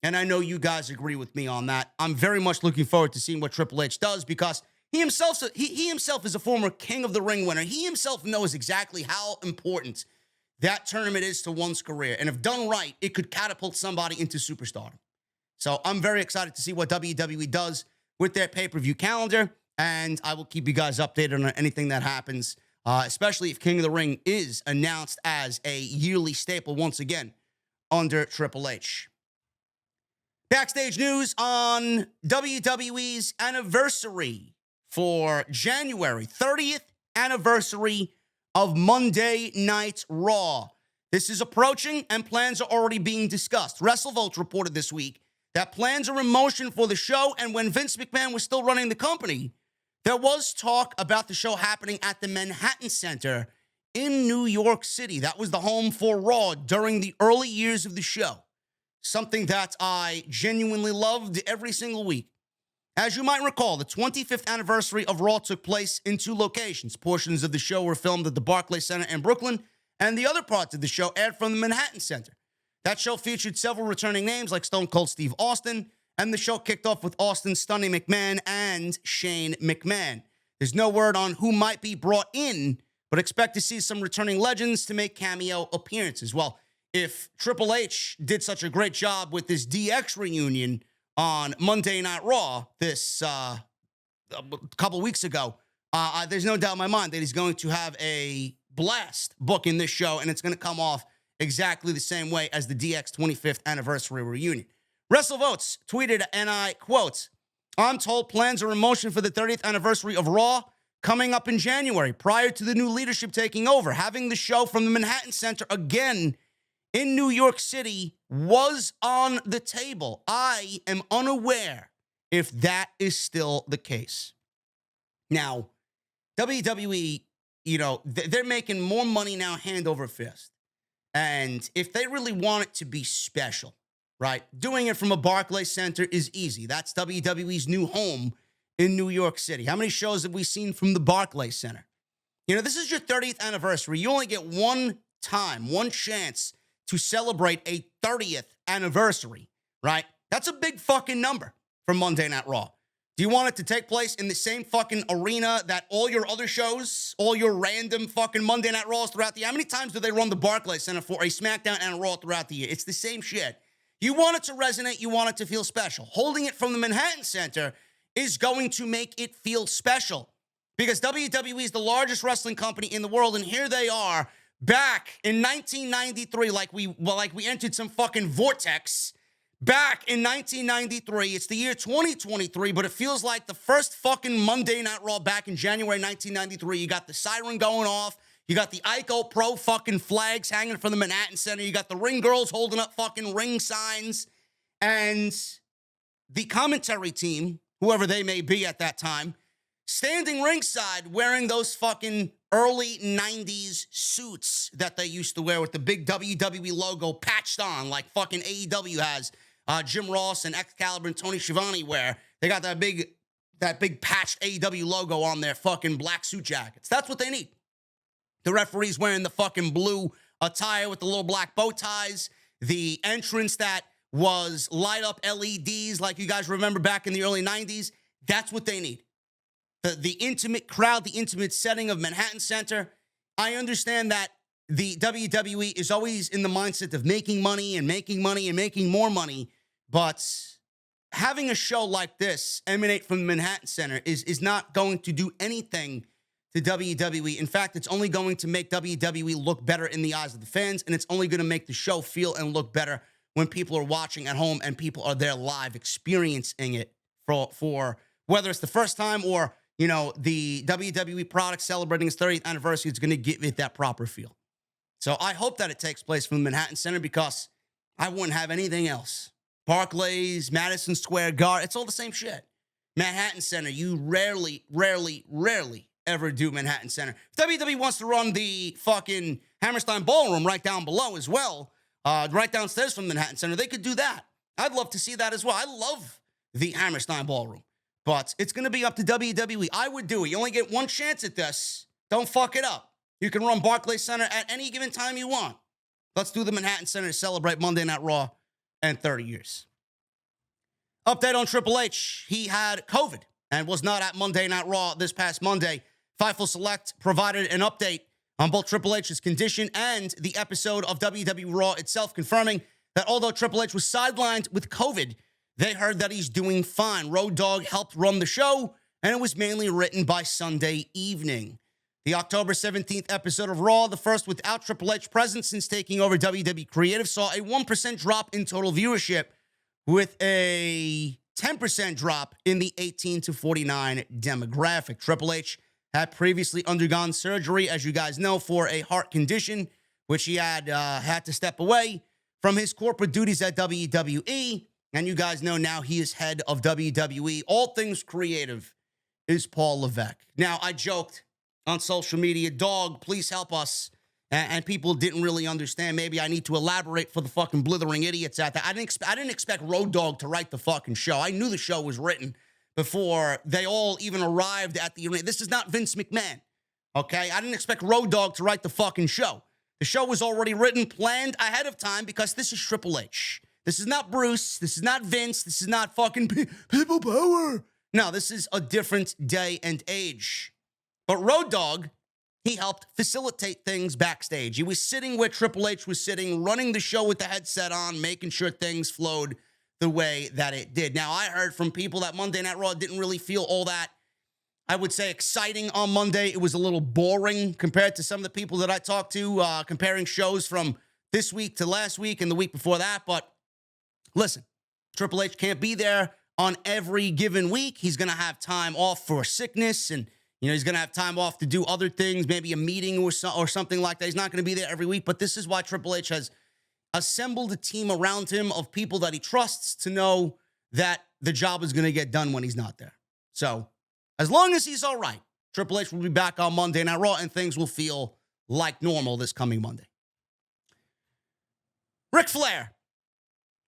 And I know you guys agree with me on that. I'm very much looking forward to seeing what Triple H does, because he himself is a former King of the Ring winner. He himself knows exactly how important that tournament is to one's career. And if done right, it could catapult somebody into superstardom. So I'm very excited to see what WWE does with their pay-per-view calendar. And I will keep you guys updated on anything that happens, especially if King of the Ring is announced as a yearly staple once again under Triple H. Backstage news on WWE's anniversary for January 30th anniversary of Monday Night Raw. This is approaching and plans are already being discussed. WrestleVotes reported this week that plans are in motion for the show, and when Vince McMahon was still running the company, there was talk about the show happening at the Manhattan Center in New York City. That was the home for Raw during the early years of the show. Something that I genuinely loved every single week. As you might recall, the 25th anniversary of Raw took place in two locations. Portions of the show were filmed at the Barclays Center in Brooklyn, and the other parts of the show aired from the Manhattan Center. That show featured several returning names like Stone Cold Steve Austin, and the show kicked off with Austin Stunning McMahon and Shane McMahon. There's no word on who might be brought in, but expect to see some returning legends to make cameo appearances. Well, if Triple H did such a great job with this DX reunion on Monday Night Raw this a couple weeks ago, there's no doubt in my mind that he's going to have a blast booking this show, and it's going to come off exactly the same way as the DX 25th anniversary reunion. WrestleVotes tweeted, and I quote, "I'm told plans are in motion for the 30th anniversary of Raw coming up in January, prior to the new leadership taking over. Having the show from the Manhattan Center again in New York City was on the table. I am unaware if that is still the case." Now, WWE, they're making more money now hand over fist. And if they really want it to be special, right, doing it from a Barclays Center is easy. That's WWE's new home in New York City. How many shows have we seen from the Barclays Center? This is your 30th anniversary. You only get one time, one chance to celebrate a 30th anniversary, right? That's a big fucking number for Monday Night Raw. Do you want it to take place in the same fucking arena that all your other shows, all your random fucking Monday Night Raws throughout the year? How many times do they run the Barclays Center for a SmackDown and a Raw throughout the year? It's the same shit. You want it to resonate. You want it to feel special. Holding it from the Manhattan Center is going to make it feel special because WWE is the largest wrestling company in the world, and here they are back in 1993, like we entered some fucking vortex. Back in 1993, it's the year 2023, but it feels like the first fucking Monday Night Raw back in January 1993. You got the siren going off. You got the Ico Pro fucking flags hanging from the Manhattan Center. You got the ring girls holding up fucking ring signs. And the commentary team, whoever they may be at that time, standing ringside wearing those fucking early 90s suits that they used to wear with the big WWE logo patched on like fucking AEW has. Jim Ross and Excalibur and Tony Schiavone wear. They got that big patched AEW logo on their fucking black suit jackets. That's what they need. The referee's wearing the fucking blue attire with the little black bow ties. The entrance that was light up LEDs like you guys remember back in the early 90s. That's what they need. The intimate crowd, the intimate setting of Manhattan Center. I understand that the WWE is always in the mindset of making money and making money and making more money. But having a show like this emanate from the Manhattan Center is not going to do anything to WWE. In fact, it's only going to make WWE look better in the eyes of the fans, and it's only going to make the show feel and look better when people are watching at home and people are there live experiencing it for whether it's the first time or, you know, the WWE product celebrating its 30th anniversary is going to give it that proper feel. So I hope that it takes place from the Manhattan Center because I wouldn't have anything else. Barclays, Madison Square Garden, it's all the same shit. Manhattan Center, you rarely ever do Manhattan Center. If WWE wants to run the fucking Hammerstein Ballroom right down below as well, right downstairs from Manhattan Center, they could do that. I'd love to see that as well. I love the Hammerstein Ballroom, but it's going to be up to WWE. I would do it. You only get one chance at this. Don't fuck it up. You can run Barclays Center at any given time you want. Let's do the Manhattan Center to celebrate Monday Night Raw and 30 years. Update on Triple H. He had COVID and was not at Monday Night Raw this past Monday. Fightful Select provided an update on both Triple H's condition and the episode of WWE Raw itself, confirming that although Triple H was sidelined with COVID, they heard that he's doing fine. Road Dogg helped run the show, and it was mainly written by Sunday evening. The October 17th episode of Raw, the first without Triple H present since taking over WWE Creative, saw a 1% drop in total viewership with a 10% drop in the 18 to 49 demographic. Triple H had previously undergone surgery, as you guys know, for a heart condition, which he had to step away from his corporate duties at WWE. And you guys know now he is head of WWE. All things creative is Paul Levesque. Now, I joked on social media, dog, please help us. And people didn't really understand. Maybe I need to elaborate for the fucking blithering idiots out there. I didn't expect Road Dogg to write the fucking show. I knew the show was written before they all even arrived at the arena. This is not Vince McMahon, okay? I didn't expect Road Dogg to write the fucking show. The show was already written, planned ahead of time because this is Triple H. This is not Bruce. This is not Vince. This is not fucking people power. No, this is a different day and age. But Road Dogg, he helped facilitate things backstage. He was sitting where Triple H was sitting, running the show with the headset on, making sure things flowed the way that it did. Now, I heard from people that Monday Night Raw didn't really feel all that, I would say, exciting on Monday. It was a little boring compared to some of the people that I talked to, comparing shows from this week to last week and the week before that. But listen, Triple H can't be there on every given week. He's going to have time off for sickness, and he's going to have time off to do other things, maybe a meeting or something like that. He's not going to be there every week, but this is why Triple H has assembled a team around him of people that he trusts to know that the job is going to get done when he's not there. So as long as he's all right, Triple H will be back on Monday Night Raw, and things will feel like normal this coming Monday. Ric Flair.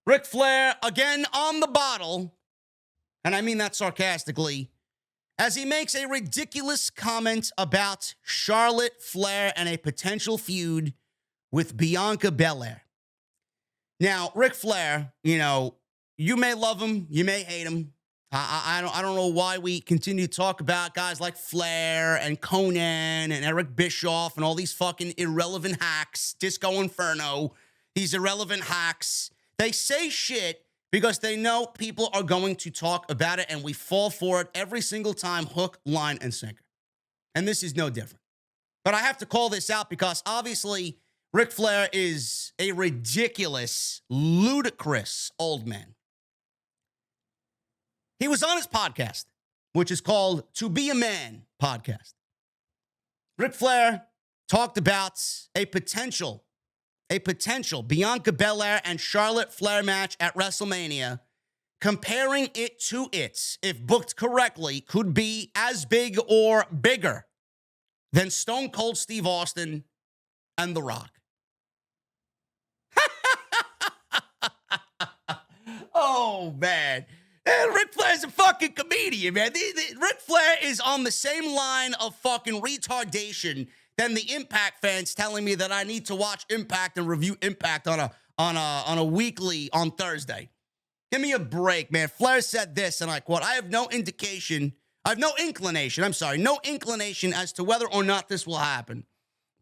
Ric Flair, again on the bottle, and I mean that sarcastically, as he makes a ridiculous comment about Charlotte Flair and a potential feud with Bianca Belair. Now, Ric Flair, you may love him, you may hate him. I don't know why we continue to talk about guys like Flair and Conan and Eric Bischoff and all these fucking irrelevant hacks. Disco Inferno, these irrelevant hacks. They say shit because they know people are going to talk about it, and we fall for it every single time, hook, line, and sinker. And this is no different. But I have to call this out because obviously Ric Flair is a ridiculous, ludicrous old man. He was on his podcast, which is called To Be a Man podcast. Ric Flair talked about a potential Bianca Belair and Charlotte Flair match at WrestleMania, comparing it to its, if booked correctly, could be as big or bigger than Stone Cold Steve Austin and The Rock. Oh, man. And Ric Flair's a fucking comedian, man. Ric Flair is on the same line of fucking retardation than the Impact fans telling me that I need to watch Impact and review Impact on a weekly on Thursday. Give me a break, man. Flair said this, and I quote, no inclination as to whether or not this will happen.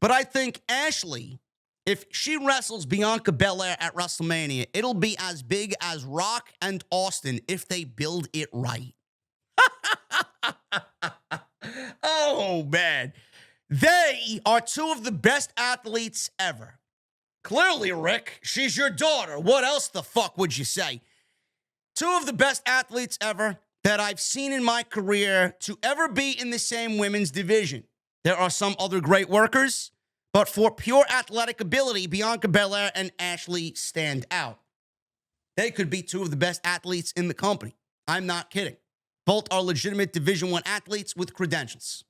But I think Ashley, if she wrestles Bianca Belair at WrestleMania, it'll be as big as Rock and Austin if they build it right. Oh, man. They are two of the best athletes ever. Clearly, Rick, she's your daughter. What else the fuck would you say? Two of the best athletes ever that I've seen in my career to ever be in the same women's division. There are some other great workers, but for pure athletic ability, Bianca Belair and Ashley stand out. They could be two of the best athletes in the company. I'm not kidding. Both are legitimate Division I athletes with credentials.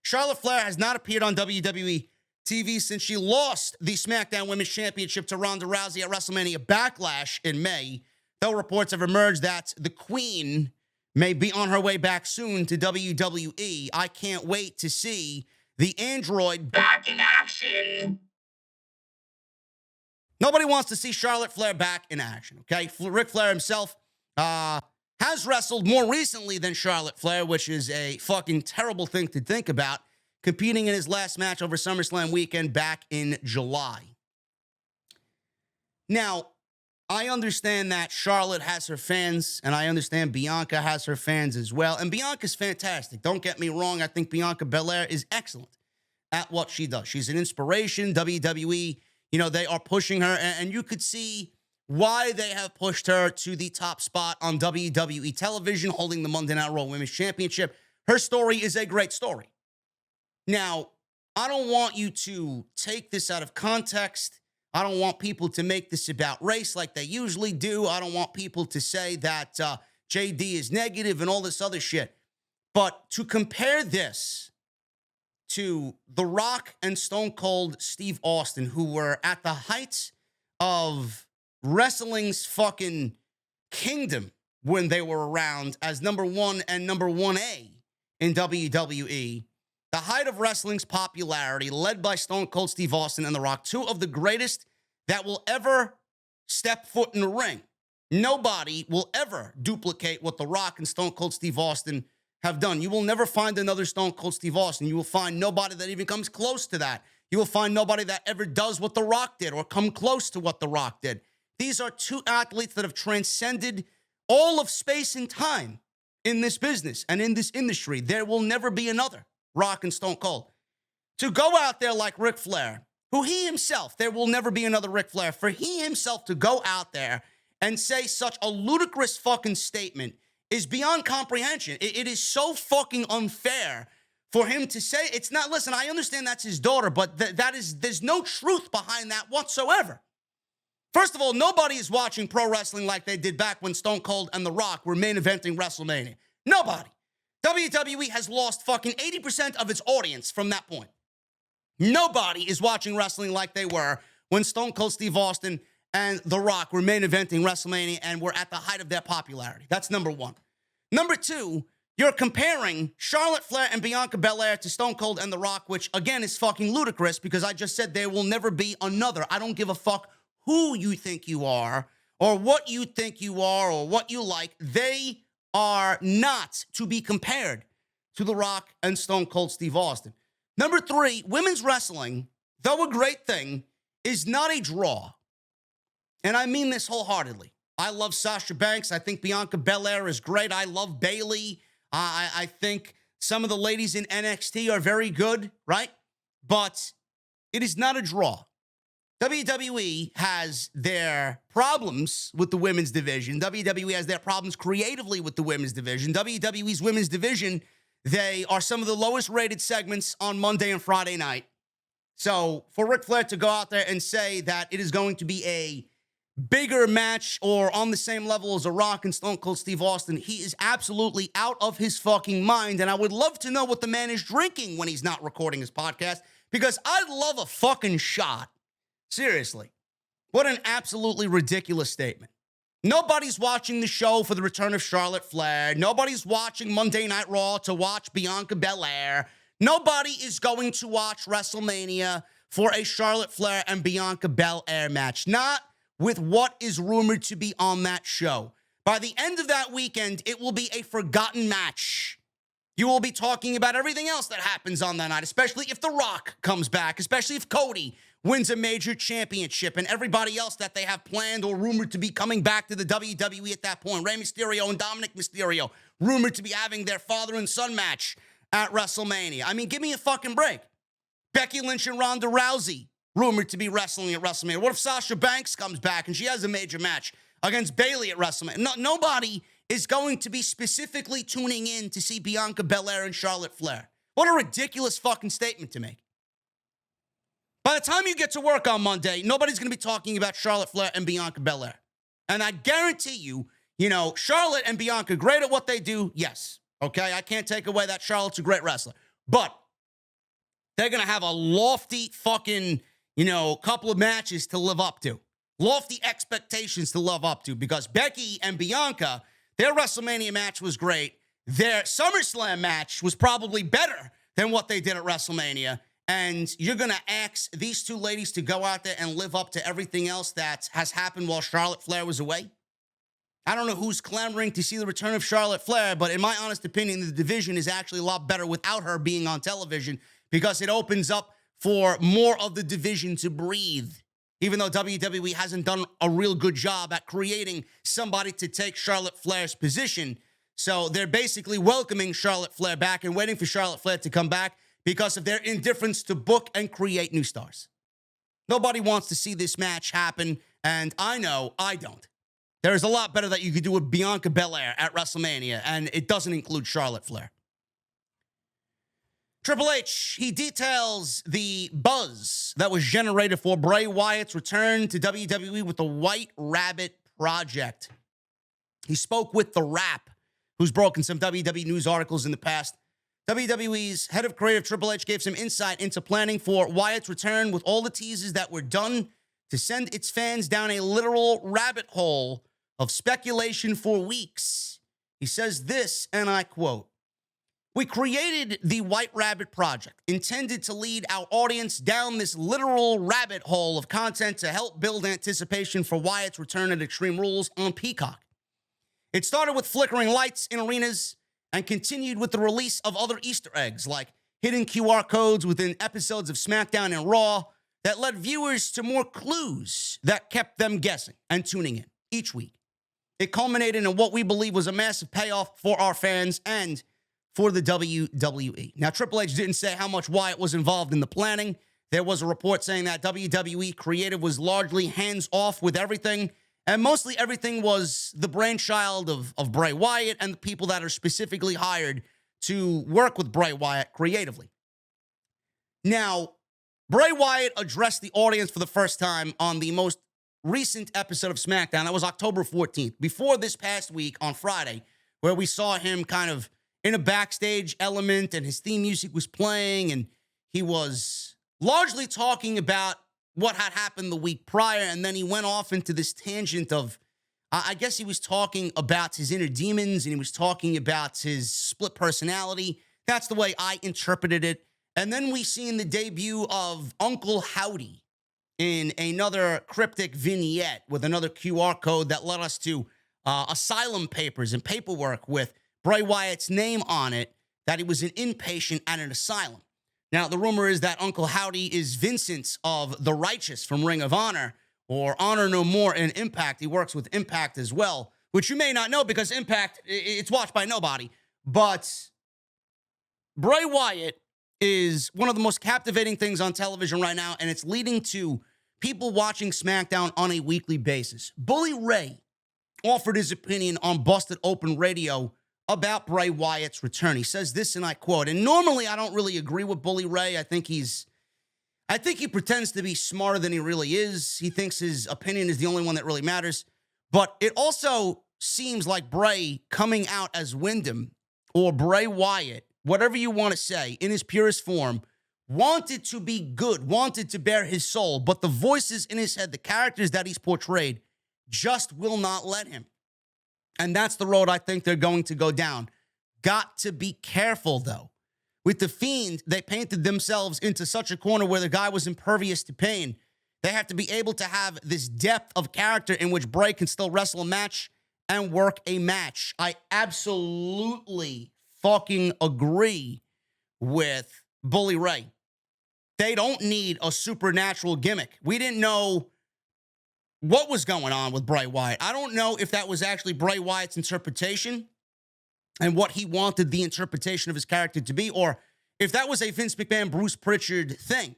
Charlotte Flair has not appeared on WWE TV since she lost the SmackDown Women's Championship to Ronda Rousey at WrestleMania Backlash in May, though reports have emerged that the Queen may be on her way back soon to WWE. I can't wait to see the android back in action. Nobody wants to see Charlotte Flair back in action, okay? Ric Flair himself has wrestled more recently than Charlotte Flair, which is a fucking terrible thing to think about, competing in his last match over SummerSlam weekend back in July. Now, I understand that Charlotte has her fans, and I understand Bianca has her fans as well. And Bianca's fantastic. Don't get me wrong. I think Bianca Belair is excellent at what she does. She's an inspiration. WWE, they are pushing her, and you could see why they have pushed her to the top spot on WWE television, holding the Monday Night Raw Women's Championship. Her story is a great story. Now, I don't want you to take this out of context. I don't want people to make this about race like they usually do. I don't want people to say that JD is negative and all this other shit. But to compare this to The Rock and Stone Cold Steve Austin, who were at the heights of wrestling's fucking kingdom when they were around as number 1 and number 1A in WWE, the height of wrestling's popularity, led by Stone Cold Steve Austin and The Rock, two of the greatest that will ever step foot in the ring. Nobody will ever duplicate what The Rock and Stone Cold Steve Austin have done. You will never find another Stone Cold Steve Austin. You will find nobody that even comes close to that. You will find nobody that ever does what The Rock did or come close to what The Rock did. These are two athletes that have transcended all of space and time in this business and in this industry. There will never be another Rock and Stone Cold. To go out there like Ric Flair, who he himself, there will never be another Ric Flair, for he himself to go out there and say such a ludicrous fucking statement is beyond comprehension. It is so fucking unfair for him to say. It's not, listen, I understand that's his daughter, but there's no truth behind that whatsoever. First of all, nobody is watching pro wrestling like they did back when Stone Cold and The Rock were main eventing WrestleMania. Nobody. WWE has lost fucking 80% of its audience from that point. Nobody is watching wrestling like they were when Stone Cold Steve Austin and The Rock were main eventing WrestleMania and were at the height of their popularity. That's number one. Number two, you're comparing Charlotte Flair and Bianca Belair to Stone Cold and The Rock, which, again, is fucking ludicrous because I just said there will never be another. I don't give a fuck who you think you are or what you think you are or what you like. They are not to be compared to The Rock and Stone Cold Steve Austin. Number 3, women's wrestling, though a great thing, is not a draw. And I mean this wholeheartedly. I love Sasha Banks. I think Bianca Belair is great. I love Bayley. I think some of the ladies in NXT are very good, right? But it is not a draw. WWE has their problems with the women's division. WWE has their problems creatively with the women's division. WWE's women's division, they are some of the lowest rated segments on Monday and Friday night. So for Ric Flair to go out there and say that it is going to be a bigger match or on the same level as The Rock and Stone Cold Steve Austin, he is absolutely out of his fucking mind. And I would love to know what the man is drinking when he's not recording his podcast, because I'd love a fucking shot. Seriously. What an absolutely ridiculous statement. Nobody's watching the show for the return of Charlotte Flair. Nobody's watching Monday Night Raw to watch Bianca Belair. Nobody is going to watch WrestleMania for a Charlotte Flair and Bianca Belair match. Not with what is rumored to be on that show. By the end of that weekend, it will be a forgotten match. You will be talking about everything else that happens on that night, especially if The Rock comes back, especially if Cody wins a major championship, and everybody else that they have planned or rumored to be coming back to the WWE at that point. Rey Mysterio and Dominic Mysterio, rumored to be having their father and son match at WrestleMania. I mean, give me a fucking break. Becky Lynch and Ronda Rousey, rumored to be wrestling at WrestleMania. What if Sasha Banks comes back and she has a major match against Bayley at WrestleMania? Nobody is going to be specifically tuning in to see Bianca Belair and Charlotte Flair. What a ridiculous fucking statement to make. By the time you get to work on Monday, nobody's going to be talking about Charlotte Flair and Bianca Belair. And I guarantee you, Charlotte and Bianca, great at what they do, yes. Okay, I can't take away that Charlotte's a great wrestler. But they're going to have a lofty fucking, couple of matches to live up to. Lofty expectations to live up to, because Becky and Bianca, their WrestleMania match was great. Their SummerSlam match was probably better than what they did at WrestleMania. And you're going to ask these two ladies to go out there and live up to everything else that has happened while Charlotte Flair was away? I don't know who's clamoring to see the return of Charlotte Flair, but in my honest opinion, the division is actually a lot better without her being on television, because it opens up for more of the division to breathe. Even though WWE hasn't done a real good job at creating somebody to take Charlotte Flair's position. So they're basically welcoming Charlotte Flair back and waiting for Charlotte Flair to come back because of their indifference to book and create new stars. Nobody wants to see this match happen, and I know I don't. There's a lot better that you could do with Bianca Belair at WrestleMania, and it doesn't include Charlotte Flair. Triple H, he details the buzz that was generated for Bray Wyatt's return to WWE with the White Rabbit Project. He spoke with The Wrap, who's broken some WWE news articles in the past. WWE's head of creative Triple H gave some insight into planning for Wyatt's return with all the teases that were done to send its fans down a literal rabbit hole of speculation for weeks. He says this, and I quote, "We created the White Rabbit Project, intended to lead our audience down this literal rabbit hole of content to help build anticipation for Wyatt's return at Extreme Rules on Peacock. It started with flickering lights in arenas and continued with the release of other Easter eggs like hidden QR codes within episodes of SmackDown and Raw that led viewers to more clues that kept them guessing and tuning in each week. It culminated in what we believe was a massive payoff for our fans and for the WWE." Now, Triple H didn't say how much Wyatt was involved in the planning. There was a report saying that WWE creative was largely hands-off with everything, and mostly everything was the brainchild of Bray Wyatt and the people that are specifically hired to work with Bray Wyatt creatively. Now, Bray Wyatt addressed the audience for the first time on the most recent episode of SmackDown. That was October 14th, before this past week on Friday, where we saw him kind of in a backstage element and his theme music was playing, and he was largely talking about what had happened the week prior, and then he went off into this tangent of, I guess he was talking about his inner demons, and he was talking about his split personality. That's the way I interpreted it. And then we seen the debut of Uncle Howdy in another cryptic vignette with another QR code that led us to asylum papers and paperwork with Bray Wyatt's name on it that he was an inpatient at an asylum. Now, the rumor is that Uncle Howdy is Vincent of The Righteous from Ring of Honor, or Honor No More in Impact. He works with Impact as well, which you may not know because Impact, it's watched by nobody. But Bray Wyatt is one of the most captivating things on television right now, and it's leading to people watching SmackDown on a weekly basis. Bully Ray offered his opinion on Busted Open Radio about Bray Wyatt's return. He says this, and I quote, and normally I don't really agree with Bully Ray. I think he pretends to be smarter than he really is. He thinks his opinion is the only one that really matters. But it also seems like Bray coming out as Wyndham, or Bray Wyatt, whatever you want to say, in his purest form, wanted to be good, wanted to bear his soul, but the voices in his head, the characters that he's portrayed, just will not let him. And that's the road I think they're going to go down. Got to be careful, though. With The Fiend, they painted themselves into such a corner where the guy was impervious to pain. They have to be able to have this depth of character in which Bray can still wrestle a match and work a match. I absolutely fucking agree with Bully Ray. They don't need a supernatural gimmick. We didn't know what was going on with Bray Wyatt. I don't know if that was actually Bray Wyatt's interpretation and what he wanted the interpretation of his character to be, or if that was a Vince McMahon, Bruce Pritchard thing.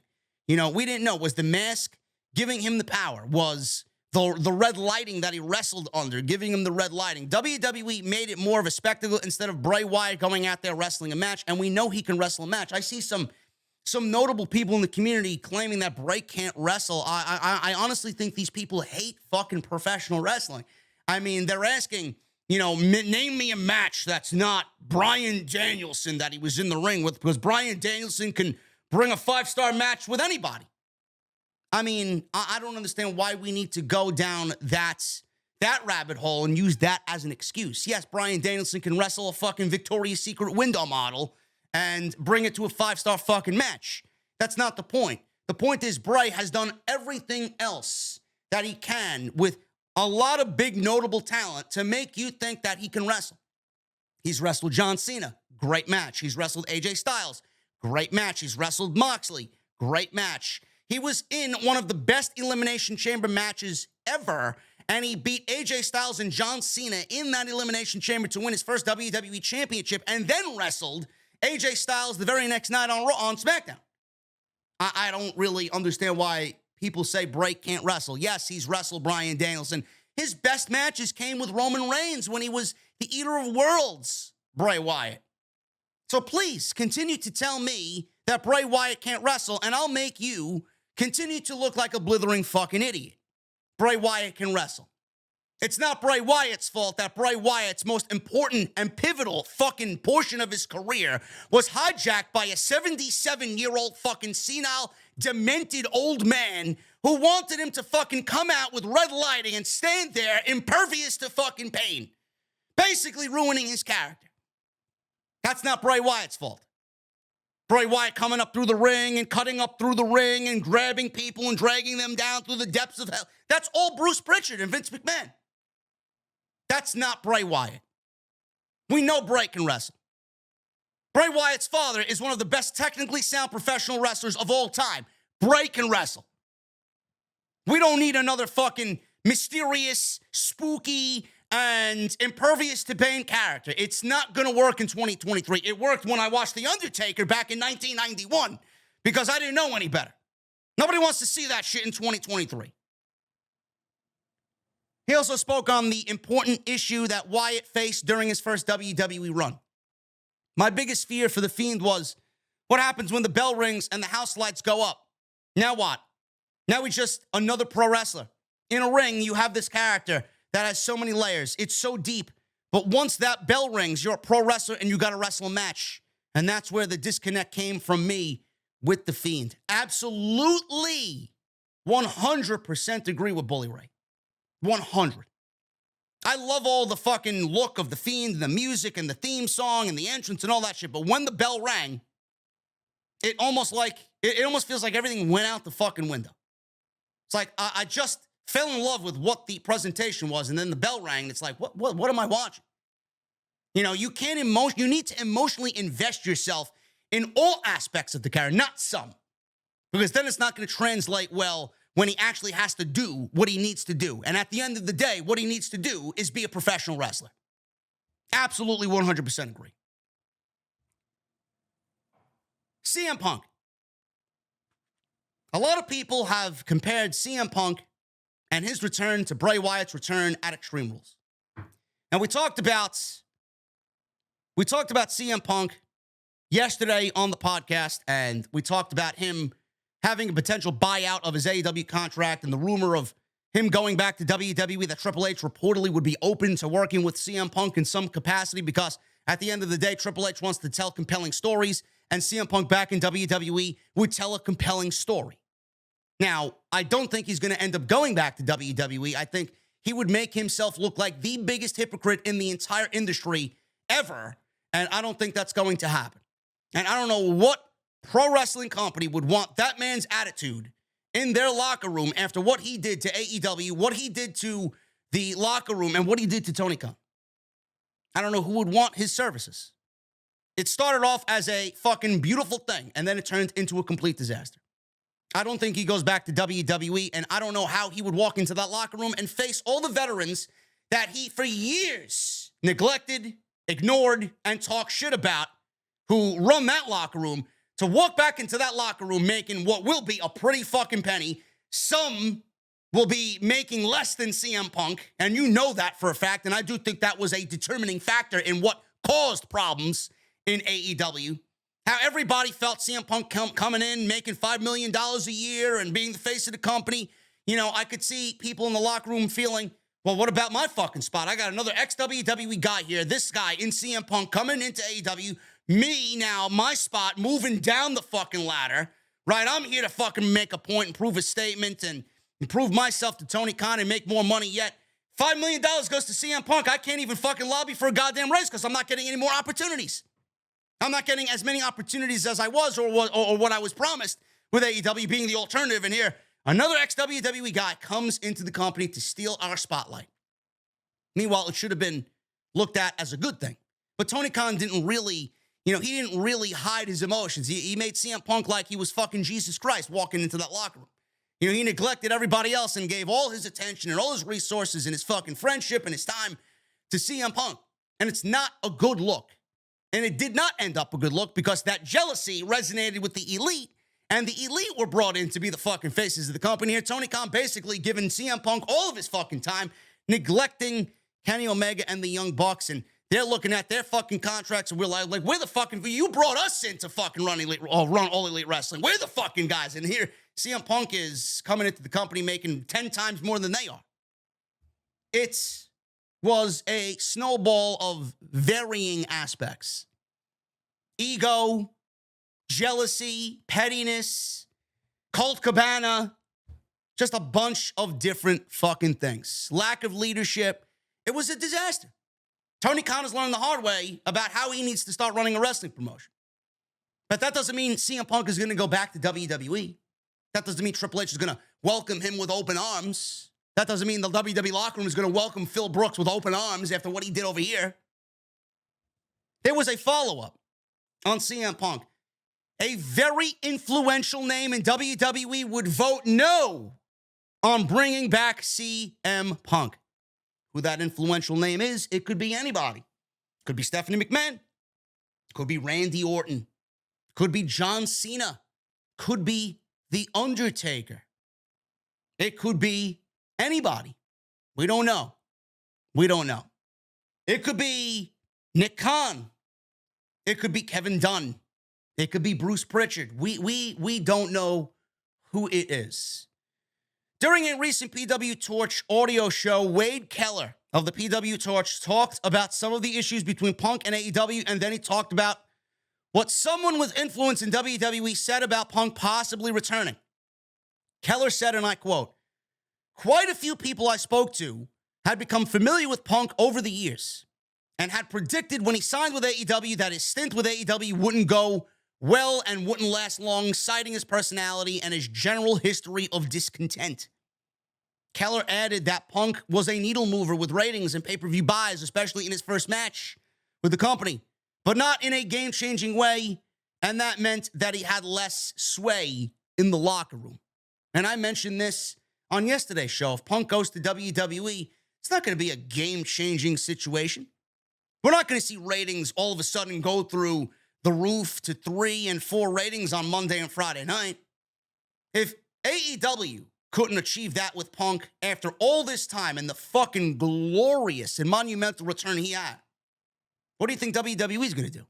You know, we didn't know. Was the mask giving him the power? Was the red lighting that he wrestled under giving him the red lighting? WWE made it more of a spectacle instead of Bray Wyatt going out there wrestling a match, and we know he can wrestle a match. I see some notable people in the community claiming that Bray can't wrestle. I honestly think these people hate fucking professional wrestling. I mean, they're asking, you know, name me a match that's not Bryan Danielson that he was in the ring with, because Bryan Danielson can bring a 5-star match with anybody. I mean, I don't understand why we need to go down that rabbit hole and use that as an excuse. Yes, Bryan Danielson can wrestle a fucking Victoria's Secret window model and bring it to a 5-star fucking match. That's not the point. The point is Bray has done everything else that he can with a lot of big notable talent to make you think that he can wrestle. He's wrestled John Cena, great match. He's wrestled AJ Styles, great match. He's wrestled Moxley, great match. He was in one of the best Elimination Chamber matches ever, and he beat AJ Styles and John Cena in that Elimination Chamber to win his first WWE Championship, and then wrestled AJ Styles the very next night on SmackDown. I don't really understand why people say Bray can't wrestle. Yes, he's wrestled Bryan Danielson. His best matches came with Roman Reigns when he was the Eater of Worlds, Bray Wyatt. So please continue to tell me that Bray Wyatt can't wrestle, and I'll make you continue to look like a blithering fucking idiot. Bray Wyatt can wrestle. It's not Bray Wyatt's fault that Bray Wyatt's most important and pivotal fucking portion of his career was hijacked by a 77-year-old fucking senile, demented old man who wanted him to fucking come out with red lighting and stand there impervious to fucking pain, basically ruining his character. That's not Bray Wyatt's fault. Bray Wyatt coming up through the ring and cutting up through the ring and grabbing people and dragging them down through the depths of hell. That's all Bruce Pritchard and Vince McMahon. That's not Bray Wyatt. We know Bray can wrestle. Bray Wyatt's father is one of the best technically sound professional wrestlers of all time. Bray can wrestle. We don't need another fucking mysterious, spooky, and impervious to pain character. It's not going to work in 2023. It worked when I watched The Undertaker back in 1991 because I didn't know any better. Nobody wants to see that shit in 2023. He also spoke on the important issue that Wyatt faced during his first WWE run. My biggest fear for The Fiend was what happens when the bell rings and the house lights go up. Now what? Now he's just another pro wrestler. In a ring, you have this character that has so many layers. It's so deep. But once that bell rings, you're a pro wrestler and you got to wrestle a match. And that's where the disconnect came from me with The Fiend. Absolutely 100% agree with Bully Ray. 100. I love all the fucking look of The Fiend, the music and the theme song and the entrance and all that shit. But when the bell rang, it almost feels like everything went out the fucking window. It's like I just fell in love with what the presentation was, and then the bell rang, and it's like, what am I watching? You know, you need to emotionally invest yourself in all aspects of the character, not some. Because then it's not going to translate well when he actually has to do what he needs to do. And at the end of the day, what he needs to do is be a professional wrestler. Absolutely 100% agree. CM Punk. A lot of people have compared CM Punk and his return to Bray Wyatt's return at Extreme Rules. And we talked about CM Punk yesterday on the podcast, and we talked about him having a potential buyout of his AEW contract and the rumor of him going back to WWE, that Triple H reportedly would be open to working with CM Punk in some capacity because at the end of the day, Triple H wants to tell compelling stories, and CM Punk back in WWE would tell a compelling story. Now, I don't think he's going to end up going back to WWE. I think he would make himself look like the biggest hypocrite in the entire industry ever, and I don't think that's going to happen. And I don't know what pro wrestling company would want that man's attitude in their locker room after what he did to AEW, what he did to the locker room, and what he did to Tony Khan. I don't know who would want his services. It started off as a fucking beautiful thing, and then it turned into a complete disaster. I don't think he goes back to WWE, and I don't know how he would walk into that locker room and face all the veterans that he, for years, neglected, ignored, and talked shit about, who run that locker room, to walk back into that locker room making what will be a pretty fucking penny. Some will be making less than CM Punk, and you know that for a fact, and I do think that was a determining factor in what caused problems in AEW. How everybody felt CM Punk coming in, making $5 million a year and being the face of the company. You know, I could see people in the locker room feeling, well, what about my fucking spot? I got another ex-WWE guy here. This guy in CM Punk coming into AEW. Me now, my spot, moving down the fucking ladder, right? I'm here to fucking make a point and prove a statement and prove myself to Tony Khan and make more money yet. $5 million goes to CM Punk. I can't even fucking lobby for a goddamn raise because I'm not getting any more opportunities. I'm not getting as many opportunities as I was or what I was promised with AEW being the alternative. And here, another ex-WWE guy comes into the company to steal our spotlight. Meanwhile, it should have been looked at as a good thing. But Tony Khan didn't really, he didn't really hide his emotions. He made CM Punk like he was fucking Jesus Christ walking into that locker room. He neglected everybody else and gave all his attention and all his resources and his fucking friendship and his time to CM Punk. And it's not a good look. And it did not end up a good look because that jealousy resonated with the elite, and the elite were brought in to be the fucking faces of the company here. Tony Khan basically giving CM Punk all of his fucking time, neglecting Kenny Omega and the Young Bucks, and they're looking at their fucking contracts, and we're like, we're the fucking, you brought us in to fucking run All Elite Wrestling. We're the fucking guys. And here, CM Punk is coming into the company making 10 times more than they are. It was a snowball of varying aspects. Ego, jealousy, pettiness, Colt Cabana, just a bunch of different fucking things. Lack of leadership. It was a disaster. Tony Khan has learned the hard way about how he needs to start running a wrestling promotion. But that doesn't mean CM Punk is going to go back to WWE. That doesn't mean Triple H is going to welcome him with open arms. That doesn't mean the WWE locker room is going to welcome Phil Brooks with open arms after what he did over here. There was a follow-up on CM Punk. A very influential name in WWE would vote no on bringing back CM Punk. Who that influential name is, it could be anybody. It could be Stephanie McMahon. It could be Randy Orton. It could be John Cena. It could be The Undertaker. It could be anybody. We don't know. We don't know. It could be Nick Khan. It could be Kevin Dunn. It could be Bruce Pritchard. We don't know who it is. During a recent PW Torch audio show, Wade Keller of the PW Torch talked about some of the issues between Punk and AEW, and then he talked about what someone with influence in WWE said about Punk possibly returning. Keller said, and I quote, "Quite a few people I spoke to had become familiar with Punk over the years and had predicted when he signed with AEW that his stint with AEW wouldn't go well and wouldn't last long, citing his personality and his general history of discontent. Keller added that Punk was a needle mover with ratings and pay-per-view buys, especially in his first match with the company, but not in a game-changing way, and that meant that he had less sway in the locker room. And I mentioned this on yesterday's show. If Punk goes to WWE, it's not going to be a game-changing situation. We're not going to see ratings all of a sudden go through the roof to 3 and 4 ratings on Monday and Friday night. If AEW couldn't achieve that with Punk after all this time and the fucking glorious and monumental return he had, what do you think WWE is going to do?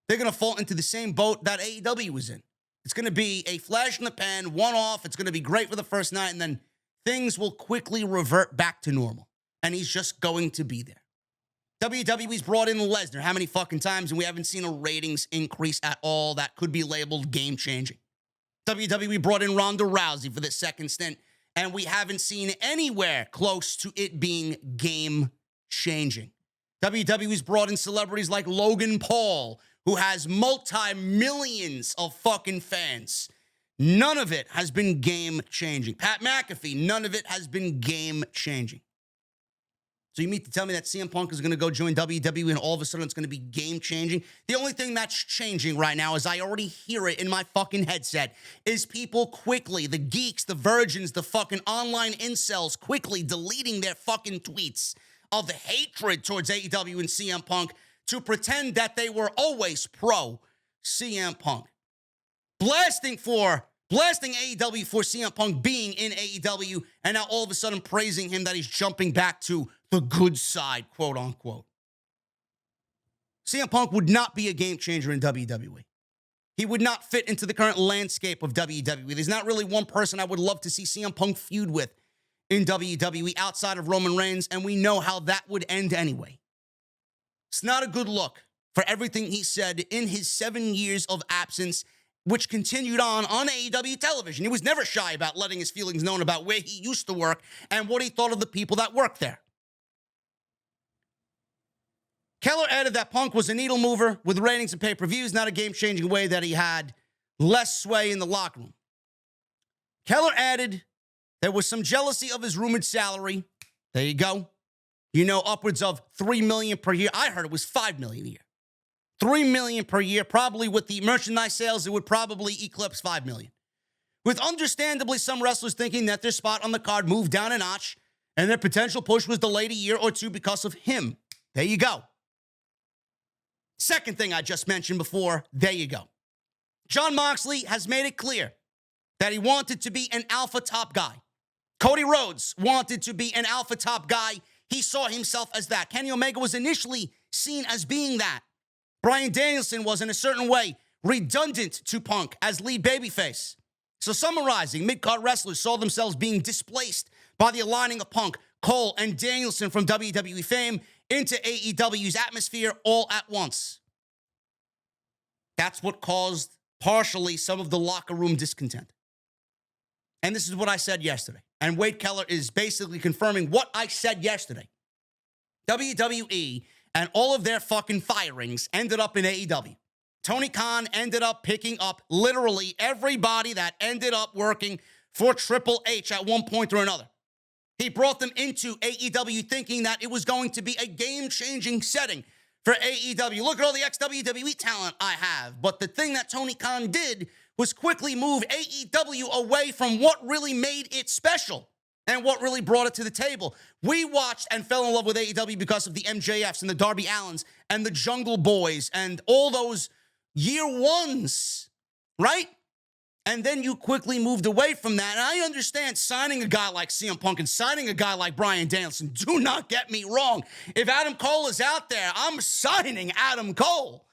They're going to fall into the same boat that AEW was in. It's going to be a flash in the pan, one-off. It's going to be great for the first night, and then things will quickly revert back to normal. And he's just going to be there. WWE's brought in Lesnar how many fucking times, and we haven't seen a ratings increase at all that could be labeled game-changing. WWE brought in Ronda Rousey for the second stint, and we haven't seen anywhere close to it being game-changing. WWE's brought in celebrities like Logan Paul, who has multi-millions of fucking fans. None of it has been game-changing. Pat McAfee, none of it has been game-changing. So you mean to tell me that CM Punk is going to go join WWE and all of a sudden it's going to be game-changing? The only thing that's changing right now, is I already hear it in my fucking headset, is people quickly, the geeks, the virgins, the fucking online incels, quickly deleting their fucking tweets of hatred towards AEW and CM Punk to pretend that they were always pro CM Punk. Blasting AEW for CM Punk being in AEW, and now all of a sudden praising him that he's jumping back to the good side, quote unquote. CM Punk would not be a game changer in WWE. He would not fit into the current landscape of WWE. There's not really one person I would love to see CM Punk feud with in WWE outside of Roman Reigns, and we know how that would end anyway. It's not a good look for everything he said in his 7 years of absence, which continued on AEW television. He was never shy about letting his feelings known about where he used to work and what he thought of the people that worked there. Keller added that Punk was a needle mover with ratings and pay-per-views, not a game-changing way that he had less sway in the locker room. Keller added there was some jealousy of his rumored salary. There you go. You know, upwards of $3 million per year. I heard it was $5 million a year. $3 million per year, probably with the merchandise sales, it would probably eclipse $5 million. With understandably some wrestlers thinking that their spot on the card moved down a notch and their potential push was delayed a year or two because of him. There you go. Second thing I just mentioned before, there you go. Jon Moxley has made it clear that he wanted to be an alpha top guy. Cody Rhodes wanted to be an alpha top guy. He saw himself as that. Kenny Omega was initially seen as being that. Bryan Danielson was, in a certain way, redundant to Punk as lead babyface. So summarizing, mid-card wrestlers saw themselves being displaced by the aligning of Punk, Cole, and Danielson from WWE fame into AEW's atmosphere all at once. That's what caused partially some of the locker room discontent. And this is what I said yesterday. And Wade Keller is basically confirming what I said yesterday. WWE and all of their fucking firings ended up in AEW. Tony Khan ended up picking up literally everybody that ended up working for Triple H at one point or another. He brought them into AEW thinking that it was going to be a game-changing setting for AEW. Look at all the ex-WWE talent I have. But the thing that Tony Khan did was quickly move AEW away from what really made it special and what really brought it to the table. We watched and fell in love with AEW because of the MJFs and the Darby Allins and the Jungle Boys and all those year ones, right? And then you quickly moved away from that. And I understand signing a guy like CM Punk and signing a guy like Bryan Danielson. Do not get me wrong. If Adam Cole is out there, I'm signing Adam Cole.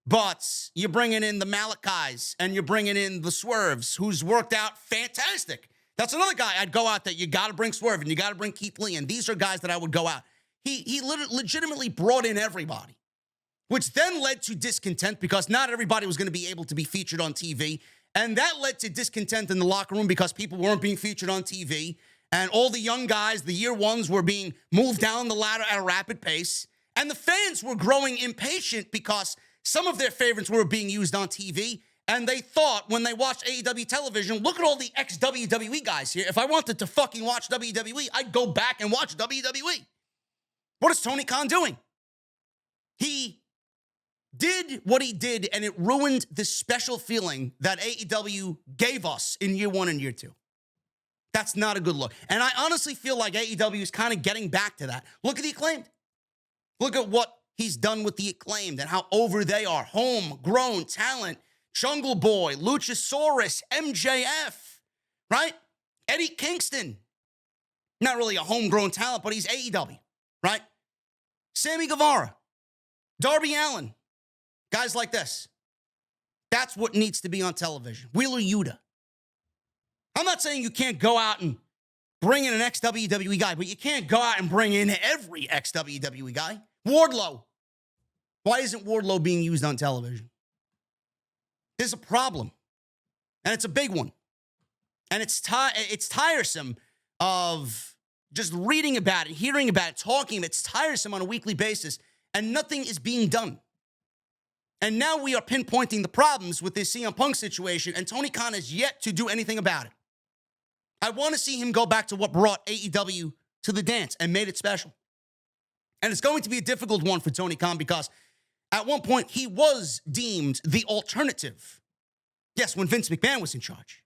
But you're bringing in the Malachis and you're bringing in the Swerves, who's worked out fantastic. That's another guy I'd go out there. You got to bring Swerve and you got to bring Keith Lee. And these are guys that I would go out. He legitimately brought in everybody, which then led to discontent because not everybody was going to be able to be featured on TV. And that led to discontent in the locker room because people weren't being featured on TV. And all the young guys, the year ones, were being moved down the ladder at a rapid pace. And the fans were growing impatient because some of their favorites were being used on TV And they thought when they watched AEW television, look at all the ex-WWE guys here. If I wanted to fucking watch WWE, I'd go back and watch WWE. What is Tony Khan doing? He did what he did, and it ruined the special feeling that AEW gave us in year 1 and year 2. That's not a good look. And I honestly feel like AEW is kind of getting back to that. Look at the Acclaimed. Look at what he's done with the Acclaimed and how over they are. Homegrown talent. Jungle Boy, Luchasaurus, MJF, right? Eddie Kingston. Not really a homegrown talent, but he's AEW, right? Sammy Guevara, Darby Allin, guys like this. That's what needs to be on television. Wheeler Yuta. I'm not saying you can't go out and bring in an ex-WWE guy, but you can't go out and bring in every ex-WWE guy. Wardlow. Why isn't Wardlow being used on television? There's a problem, and it's a big one. And it's tiresome of just reading about it, hearing about it, talking. It's tiresome on a weekly basis, and nothing is being done. And now we are pinpointing the problems with this CM Punk situation, and Tony Khan has yet to do anything about it. I want to see him go back to what brought AEW to the dance and made it special. And it's going to be a difficult one for Tony Khan because at one point, he was deemed the alternative. Yes, when Vince McMahon was in charge.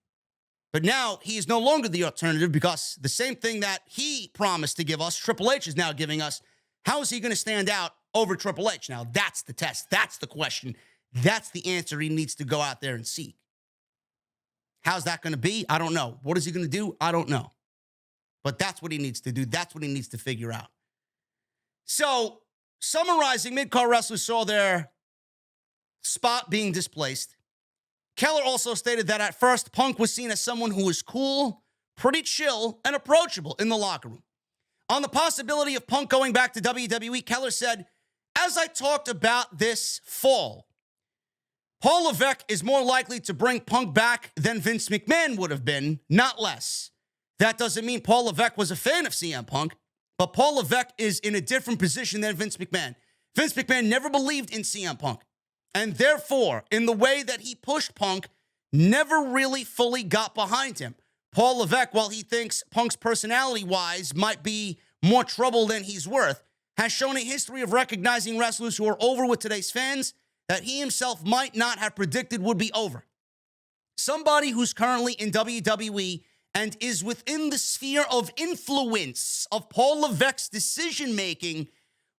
But now he is no longer the alternative because the same thing that he promised to give us, Triple H is now giving us. How is he going to stand out over Triple H? Now, that's the test. That's the question. That's the answer he needs to go out there and seek. How's that going to be? I don't know. What is he going to do? I don't know. But that's what he needs to do. That's what he needs to figure out. So, summarizing, mid-card wrestlers saw their spot being displaced. Keller also stated that at first, Punk was seen as someone who was cool, pretty chill, and approachable in the locker room. On the possibility of Punk going back to WWE, Keller said, as I talked about this fall, Paul Levesque is more likely to bring Punk back than Vince McMahon would have been, not less. That doesn't mean Paul Levesque was a fan of CM Punk. But Paul Levesque is in a different position than Vince McMahon. Vince McMahon never believed in CM Punk. And therefore, in the way that he pushed Punk, never really fully got behind him. Paul Levesque, while he thinks Punk's personality-wise might be more trouble than he's worth, has shown a history of recognizing wrestlers who are over with today's fans that he himself might not have predicted would be over. Somebody who's currently in WWE and is within the sphere of influence of Paul Levesque's decision-making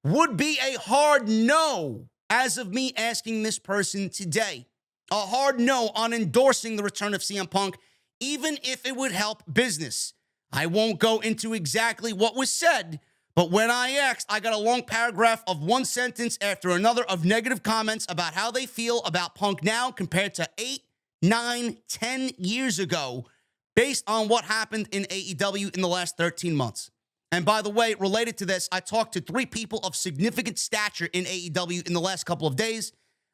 would be a hard no as of me asking this person today. A hard no on endorsing the return of CM Punk, even if it would help business. I won't go into exactly what was said, but when I asked, I got a long paragraph of one sentence after another of negative comments about how they feel about Punk now compared to 8, 9, 10 years ago, based on what happened in AEW in the last 13 months. And by the way, related to this, I talked to 3 people of significant stature in AEW in the last couple of days.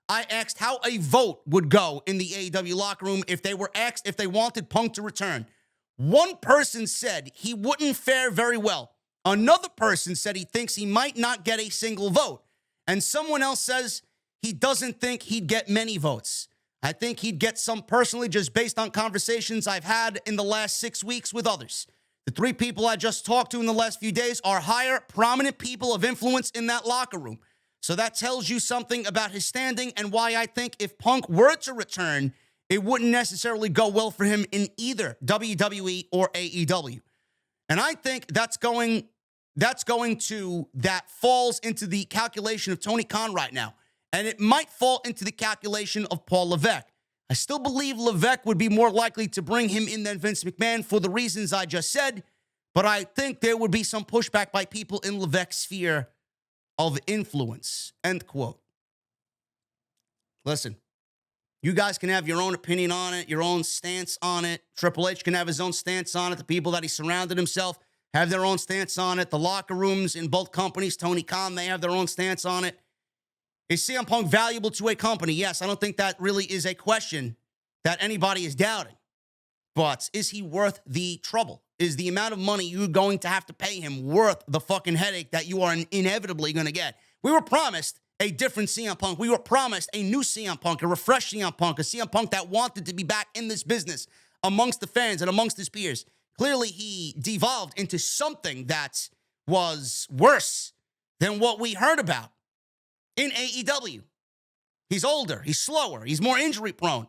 I asked how a vote would go in the AEW locker room if they were asked if they wanted Punk to return. One person said he wouldn't fare very well. Another person said he thinks he might not get a single vote. And someone else says he doesn't think he'd get many votes. I think he'd get some personally just based on conversations I've had in the last 6 weeks with others. The 3 people I just talked to in the last few days are higher, prominent people of influence in that locker room. So that tells you something about his standing and why I think if Punk were to return, it wouldn't necessarily go well for him in either WWE or AEW. And I think that falls into the calculation of Tony Khan right now. And it might fall into the calculation of Paul Levesque. I still believe Levesque would be more likely to bring him in than Vince McMahon for the reasons I just said, but I think there would be some pushback by people in Levesque's sphere of influence, end quote. Listen, you guys can have your own opinion on it, your own stance on it. Triple H can have his own stance on it. The people that he surrounded himself have their own stance on it. The locker rooms in both companies, Tony Khan, they have their own stance on it. Is CM Punk valuable to a company? Yes, I don't think that really is a question that anybody is doubting. But is he worth the trouble? Is the amount of money you're going to have to pay him worth the fucking headache that you are inevitably going to get? We were promised a different CM Punk. We were promised a new CM Punk, a refreshed CM Punk, a CM Punk that wanted to be back in this business amongst the fans and amongst his peers. Clearly, he devolved into something that was worse than what we heard about in AEW. He's older, he's slower, he's more injury prone.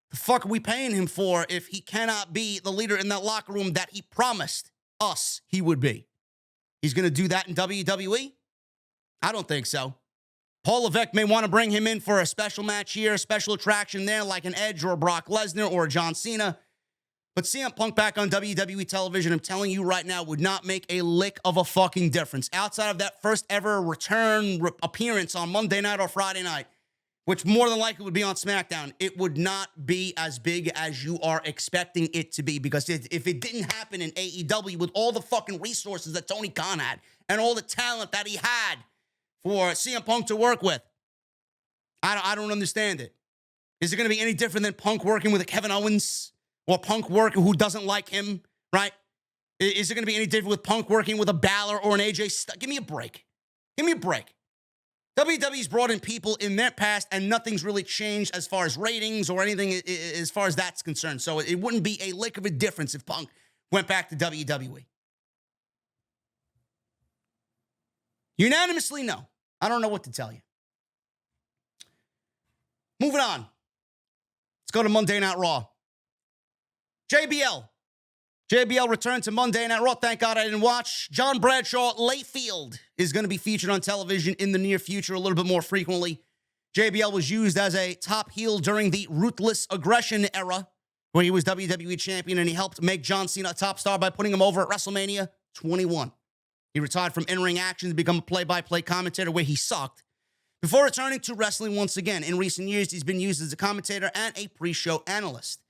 The fuck are we paying him for if he cannot be the leader in that locker room that he promised us he would be? He's going to do that in WWE? I don't think so. Paul Levesque may want to bring him in for a special match here, a special attraction there, like an Edge or a Brock Lesnar or a John Cena. But CM Punk back on WWE television, I'm telling you right now, would not make a lick of a fucking difference. Outside of that first ever return appearance on Monday night or Friday night, which more than likely would be on SmackDown, it would not be as big as you are expecting it to be. Because if it didn't happen in AEW with all the fucking resources that Tony Khan had and all the talent that he had for CM Punk to work with, I don't understand it. Is it going to be any different than Punk working with a Kevin Owens or Punk working who doesn't like him, right? Is it going to be any different with Punk working with a Balor or an AJ? Give me a break. Give me a break. WWE's brought in people in their past, and nothing's really changed as far as ratings or anything as far as that's concerned. So it wouldn't be a lick of a difference if Punk went back to WWE. Unanimously, no. I don't know what to tell you. Moving on. Let's go to Monday Night Raw. JBL returned to Monday Night Raw. Thank God I didn't watch. John Bradshaw Layfield is going to be featured on television in the near future a little bit more frequently. JBL was used as a top heel during the Ruthless Aggression era, where he was WWE champion, and he helped make John Cena a top star by putting him over at WrestleMania 21. He retired from in-ring action to become a play-by-play commentator, where he sucked, before returning to wrestling once again. In recent years, he's been used as a commentator and a pre-show analyst.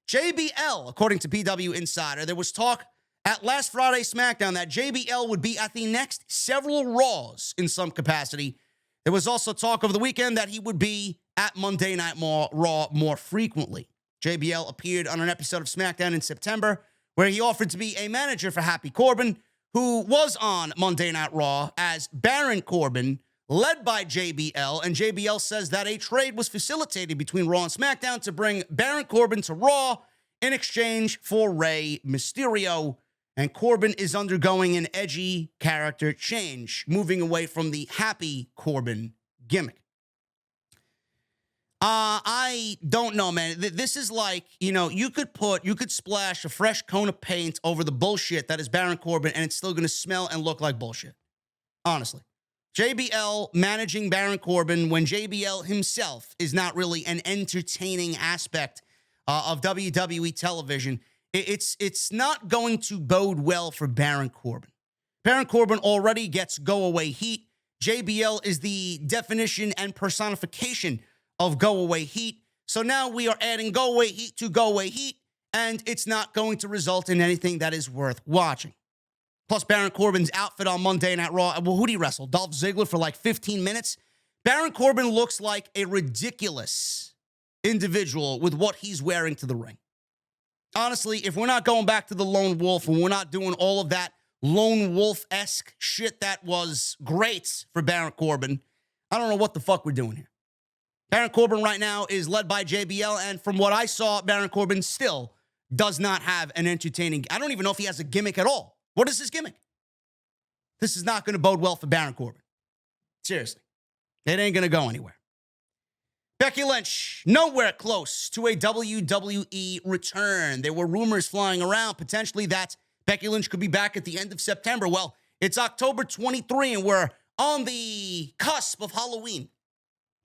JBL, according to PW Insider, there was talk at last Friday's SmackDown that JBL would be at the next several Raws in some capacity. There was also talk over the weekend that he would be at Monday Night Raw more frequently. JBL appeared on an episode of SmackDown in September, where he offered to be a manager for Happy Corbin, who was on Monday Night Raw as Baron Corbin, led by JBL, and JBL says that a trade was facilitated between Raw and SmackDown to bring Baron Corbin to Raw in exchange for Rey Mysterio, and Corbin is undergoing an edgy character change, moving away from the Happy Corbin gimmick. I don't know, man. This is like, you could splash a fresh cone of paint over the bullshit that is Baron Corbin, and it's still going to smell and look like bullshit. Honestly. JBL managing Baron Corbin when JBL himself is not really an entertaining aspect of WWE television. It's not going to bode well for Baron Corbin. Baron Corbin already gets go-away heat. JBL is the definition and personification of go-away heat. So now we are adding go-away heat to go-away heat, and it's not going to result in anything that is worth watching. Plus, Baron Corbin's outfit on Monday Night Raw. Well, who'd he wrestle? Dolph Ziggler for like 15 minutes? Baron Corbin looks like a ridiculous individual with what he's wearing to the ring. Honestly, if we're not going back to the Lone Wolf and we're not doing all of that Lone Wolf-esque shit that was great for Baron Corbin, I don't know what the fuck we're doing here. Baron Corbin right now is led by JBL, and from what I saw, Baron Corbin still does not have an entertaining... I don't even know if he has a gimmick at all. What is his gimmick? This is not going to bode well for Baron Corbin. Seriously. It ain't going to go anywhere. Becky Lynch, nowhere close to a WWE return. There were rumors flying around, potentially, that Becky Lynch could be back at the end of September. Well, it's October 23, and we're on the cusp of Halloween.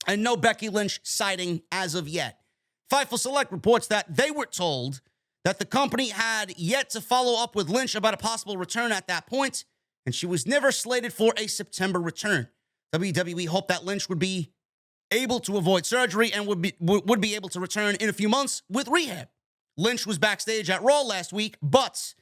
And no Becky Lynch sighting as of yet. Fightful Select reports that they were told that the company had yet to follow up with Lynch about a possible return at that point, and she was never slated for a September return. WWE hoped that Lynch would be able to avoid surgery and would be able to return in a few months with rehab. Lynch was backstage at Raw last week, but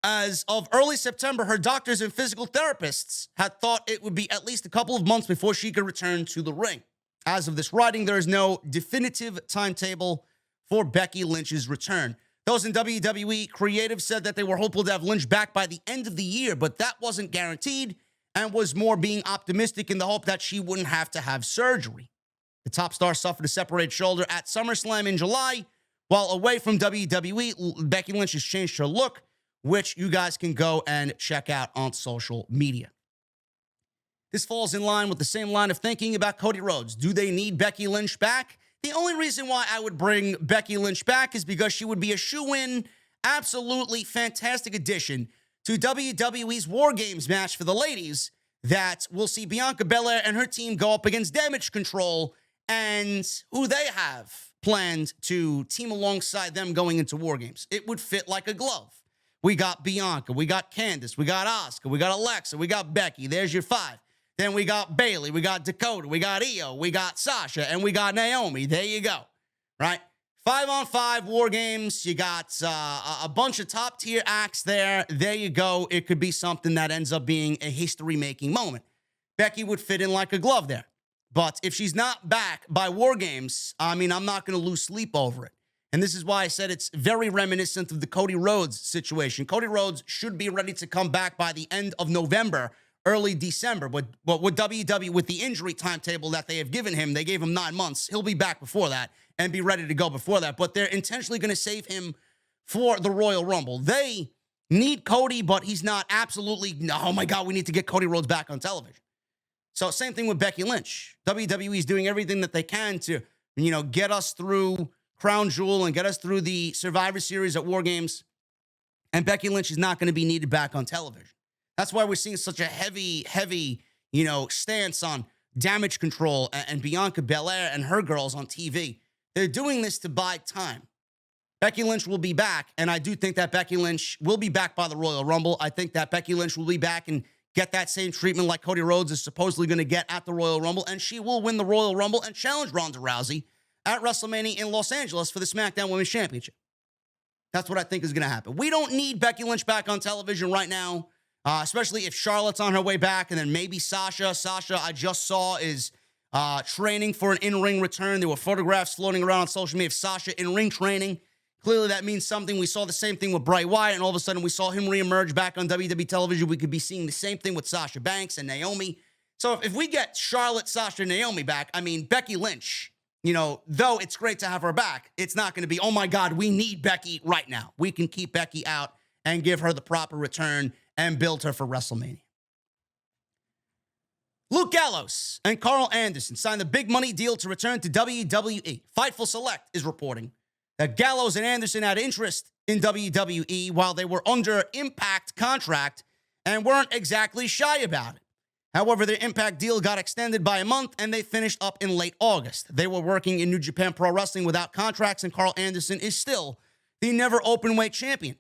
as of early September, her doctors and physical therapists had thought it would be at least a couple of months before she could return to the ring. As of this writing, there is no definitive timetable for Becky Lynch's return. Those in WWE creative said that they were hopeful to have Lynch back by the end of the year, but that wasn't guaranteed, and was more being optimistic in the hope that she wouldn't have to have surgery. The top star suffered a separated shoulder at SummerSlam in July. While away from WWE, Becky Lynch has changed her look, which you guys can go and check out on social media. This falls in line with the same line of thinking about Cody Rhodes. Do they need Becky Lynch back? The only reason why I would bring Becky Lynch back is because she would be a shoo-in, absolutely fantastic addition to WWE's War Games match for the ladies that will see Bianca Belair and her team go up against Damage Control and who they have planned to team alongside them going into War Games. It would fit like a glove. We got Bianca, we got Candice, we got Asuka, we got Alexa, we got Becky. There's your 5. Then we got Bayley, we got Dakota, we got Io, we got Sasha, and we got Naomi. There you go, right? 5-on-5 War Games. You got a bunch of top-tier acts there. There you go. It could be something that ends up being a history-making moment. Becky would fit in like a glove there. But if she's not back by War Games, I mean, I'm not going to lose sleep over it. And this is why I said it's very reminiscent of the Cody Rhodes situation. Cody Rhodes should be ready to come back by the end of November, early December. But with WWE, with the injury timetable that they have given him, they gave him 9 months. He'll be back before that and be ready to go before that. But they're intentionally going to save him for the Royal Rumble. They need Cody, but he's not absolutely, oh my God, we need to get Cody Rhodes back on television. So same thing with Becky Lynch. WWE is doing everything that they can to, get us through Crown Jewel and get us through the Survivor Series at War Games. And Becky Lynch is not going to be needed back on television. That's why we're seeing such a heavy, stance on Damage Control and Bianca Belair and her girls on TV. They're doing this to buy time. Becky Lynch will be back, and I do think that Becky Lynch will be back by the Royal Rumble. I think that Becky Lynch will be back and get that same treatment like Cody Rhodes is supposedly going to get at the Royal Rumble, and she will win the Royal Rumble and challenge Ronda Rousey at WrestleMania in Los Angeles for the SmackDown Women's Championship. That's what I think is going to happen. We don't need Becky Lynch back on television right now, especially if Charlotte's on her way back, and then maybe Sasha. Sasha, I just saw, is training for an in-ring return. There were photographs floating around on social media of Sasha in-ring training. Clearly, that means something. We saw the same thing with Bray Wyatt, and all of a sudden, we saw him reemerge back on WWE television. We could be seeing the same thing with Sasha Banks and Naomi. So if we get Charlotte, Sasha, and Naomi back, I mean, Becky Lynch, though it's great to have her back, it's not going to be, oh my God, we need Becky right now. We can keep Becky out and give her the proper return and build her for WrestleMania. Luke Gallows and Karl Anderson signed the big money deal to return to WWE. Fightful Select is reporting that Gallows and Anderson had interest in WWE while they were under Impact contract and weren't exactly shy about it. However, their Impact deal got extended by a month and they finished up in late August. They were working in New Japan Pro Wrestling without contracts, and Karl Anderson is still the never openweight champion.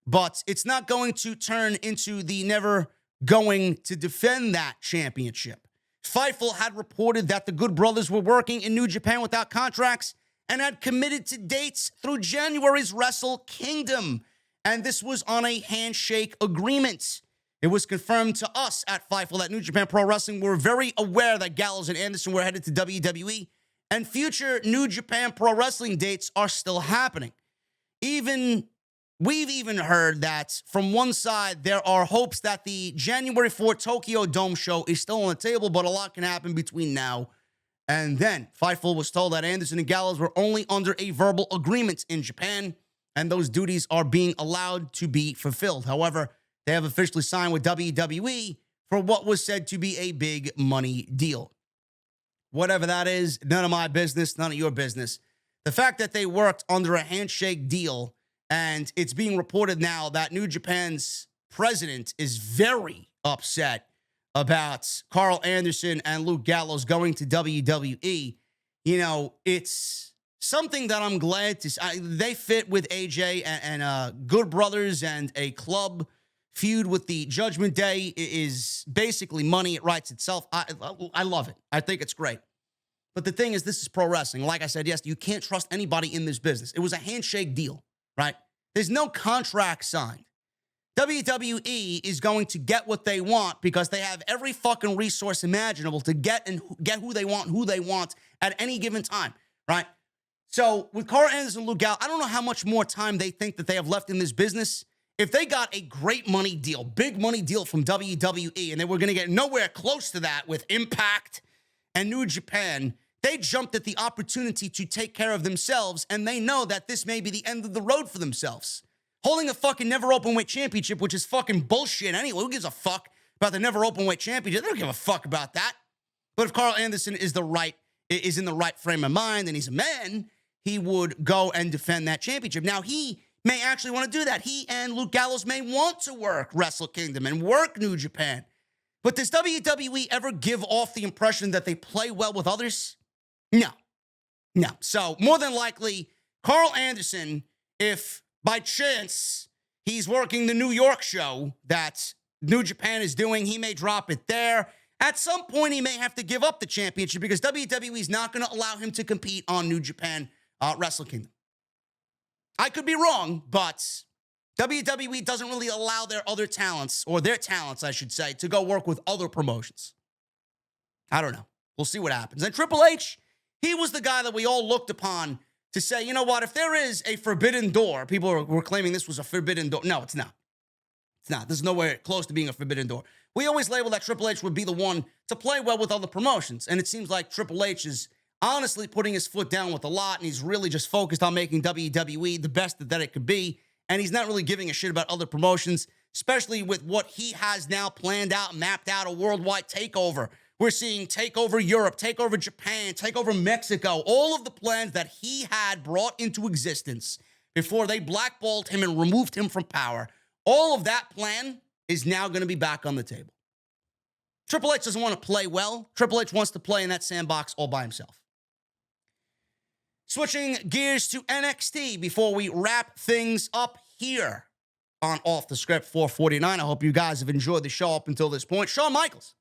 But it's not going to turn into the never going to defend that championship. Fightful had reported that the Good Brothers were working in New Japan without contracts and had committed to dates through January's Wrestle Kingdom. And this was on a handshake agreement. It was confirmed to us at Fightful that New Japan Pro Wrestling were very aware that Gallows and Anderson were headed to WWE, and future New Japan Pro Wrestling dates are still happening. We've even heard that from one side, there are hopes that the January 4 Tokyo Dome show is still on the table, but a lot can happen between now and then. Fightful was told that Anderson and Gallows were only under a verbal agreement in Japan, and those duties are being allowed to be fulfilled. However, they have officially signed with WWE for what was said to be a big money deal. Whatever that is, none of my business, none of your business. The fact that they worked under a handshake deal, and it's being reported now that New Japan's president is very upset about Karl Anderson and Luke Gallows going to WWE. It's something that I'm glad to see. They fit with AJ and Good Brothers, and a club feud with the Judgment Day is basically money. It writes itself. I love it. I think it's great. But the thing is, this is pro wrestling. Like I said, yes, you can't trust anybody in this business. It was a handshake deal, right? There's no contract signed. WWE is going to get what they want because they have every fucking resource imaginable to get who they want at any given time, right? So with Karl Anderson and Luke Gallows, I don't know how much more time they think that they have left in this business. if they got a great money deal, big money deal from WWE, and they were going to get nowhere close to that with Impact and New Japan, they jumped at the opportunity to take care of themselves, and they know that this may be the end of the road for themselves. Holding a fucking never openweight championship, which is fucking bullshit anyway. Who gives a fuck about the never openweight championship? They don't give a fuck about that. But if Karl Anderson is in the right frame of mind and he's a man, he would go and defend that championship. Now, he may actually want to do that. He and Luke Gallows may want to work Wrestle Kingdom and work New Japan. But does WWE ever give off the impression that they play well with others? No. So more than likely, Karl Anderson, if by chance he's working the New York show that New Japan is doing, he may drop it there. At some point, he may have to give up the championship because WWE is not going to allow him to compete on New Japan Wrestle Kingdom. I could be wrong, but WWE doesn't really allow their other talents, or their talents, I should say, to go work with other promotions. I don't know. We'll see what happens. And Triple H, he was the guy that we all looked upon to say, you know what, if there is a forbidden door, people were claiming this was a forbidden door. No, it's not. It's not. There's nowhere close to being a forbidden door. We always labeled that Triple H would be the one to play well with other promotions. And it seems like Triple H is honestly putting his foot down with a lot, and he's really just focused on making WWE the best that it could be. And he's not really giving a shit about other promotions, especially with what he has now planned out, mapped out, a worldwide takeover. We're seeing takeover Europe, takeover Japan, takeover Mexico, all of the plans that he had brought into existence before they blackballed him and removed him from power. All of that plan is now going to be back on the table. Triple H doesn't want to play well. Triple H wants to play in that sandbox all by himself. Switching gears to NXT before we wrap things up here on Off the Script 449. I hope you guys have enjoyed the show up until this point. Shawn Michaels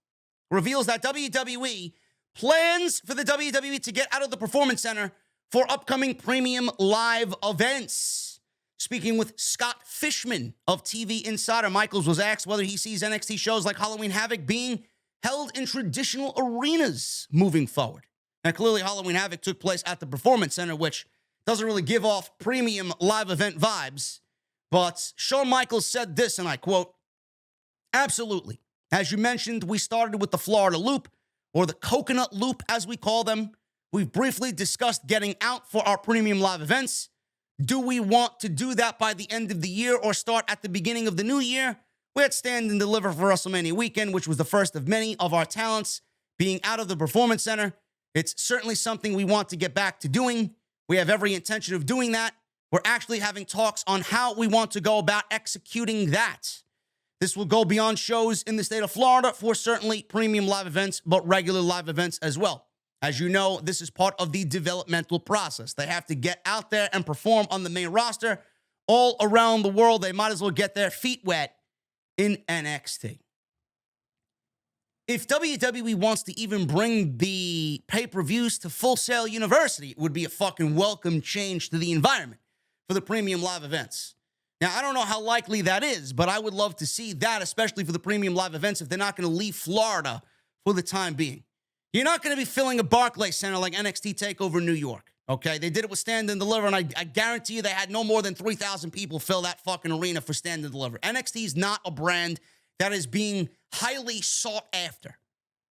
reveals that WWE plans for the WWE to get out of the Performance Center for upcoming premium live events. Speaking with Scott Fishman of TV Insider, Michaels was asked whether he sees NXT shows like Halloween Havoc being held in traditional arenas moving forward. Now, clearly, Halloween Havoc took place at the Performance Center, which doesn't really give off premium live event vibes. But Shawn Michaels said this, and I quote, "Absolutely. As you mentioned, we started with the Florida Loop, or the Coconut Loop, as we call them. We've briefly discussed getting out for our premium live events. Do we want to do that by the end of the year or start at the beginning of the new year? We had Stand and Deliver for WrestleMania weekend, which was the first of many of our talents being out of the Performance Center. It's certainly something we want to get back to doing. We have every intention of doing that. We're actually having talks on how we want to go about executing that. This will go beyond shows in the state of Florida for certainly premium live events, but regular live events as well. As you know, this is part of the developmental process. They have to get out there and perform on the main roster all around the world. They might as well get their feet wet in NXT. If WWE wants to even bring the pay-per-views to Full Sail University, it would be a fucking welcome change to the environment for the premium live events. Now, I don't know how likely that is, but I would love to see that, especially for the premium live events, if they're not going to leave Florida for the time being. You're not going to be filling a Barclays Center like NXT TakeOver New York, okay? They did it with Stand and Deliver, and I guarantee you they had no more than 3,000 people fill that fucking arena for Stand and Deliver. NXT is not a brand that is being highly sought after.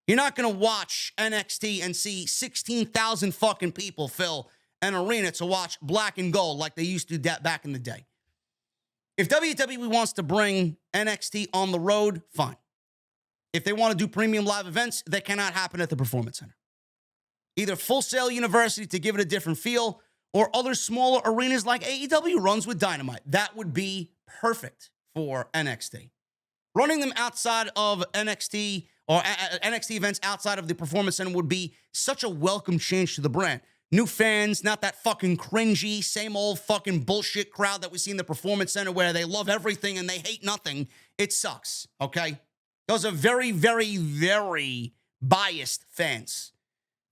You're not going to watch NXT and see 16,000 fucking people fill an arena to watch Black and Gold like they used to do back in the day. If WWE wants to bring NXT on the road, fine. If they want to do premium live events, they cannot happen at the Performance Center. Either Full Sail University to give it a different feel, or other smaller arenas like AEW runs with Dynamite. That would be perfect for NXT. Running them outside of NXT or NXT events outside of the Performance Center would be such a welcome change to the brand. New fans, not that fucking cringy, same old fucking bullshit crowd that we see in the Performance Center where they love everything and they hate nothing. It sucks, okay? Those are very, very, very biased fans.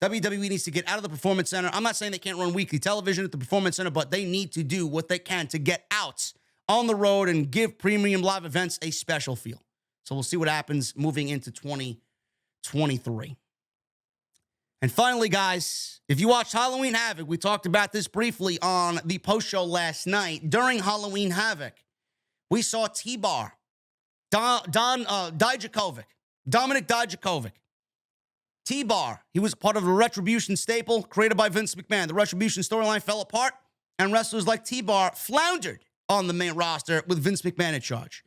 WWE needs to get out of the Performance Center. I'm not saying they can't run weekly television at the Performance Center, but they need to do what they can to get out on the road and give premium live events a special feel. So we'll see what happens moving into 2023. And finally, guys, if you watched Halloween Havoc, we talked about this briefly on the post show last night. During Halloween Havoc, we saw T-Bar, Dijakovic, Dominic Dijakovic. T-Bar, he was part of the Retribution staple created by Vince McMahon. The Retribution storyline fell apart, and wrestlers like T-Bar floundered on the main roster with Vince McMahon in charge.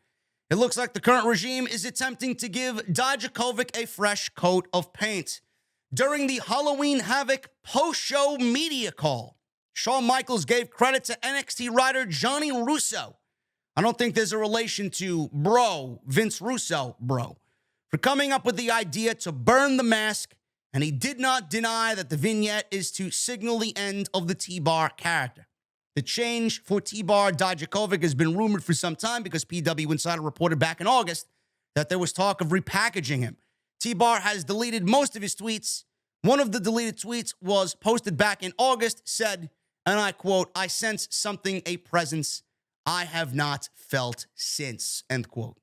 It looks like the current regime is attempting to give Dijakovic a fresh coat of paint. During the Halloween Havoc post-show media call, Shawn Michaels gave credit to NXT writer Johnny Russo. I don't think there's a relation to Vince Russo, for coming up with the idea to burn the mask, and he did not deny that the vignette is to signal the end of the T-Bar character. The change for T-Bar Dijakovic has been rumored for some time because PW Insider reported back in August that there was talk of repackaging him. T-Bar has deleted most of his tweets. One of the deleted tweets was posted back in August, said, and I quote, "I sense something, a presence I have not felt since," end quote.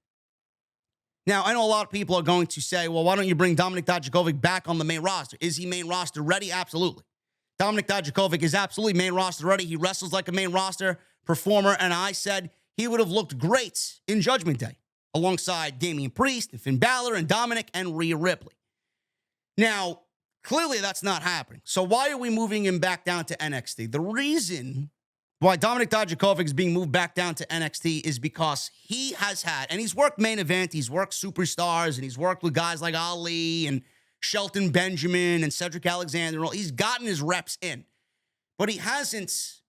Now, I know a lot of people are going to say, well, why don't you bring Dominic Dijakovic back on the main roster? Is he main roster ready? Absolutely. Dominic Dijakovic is absolutely main roster ready. He wrestles like a main roster performer, and I said he would have looked great in Judgment Day alongside Damian Priest and Finn Balor and Dominic and Rhea Ripley. Now, clearly that's not happening. So why are we moving him back down to NXT? The reason why Dominic Dijakovic is being moved back down to NXT is because he has had, and he's worked main event, he's worked superstars, and he's worked with guys like Ali and Shelton Benjamin and Cedric Alexander. He's gotten his reps in, but he hasn't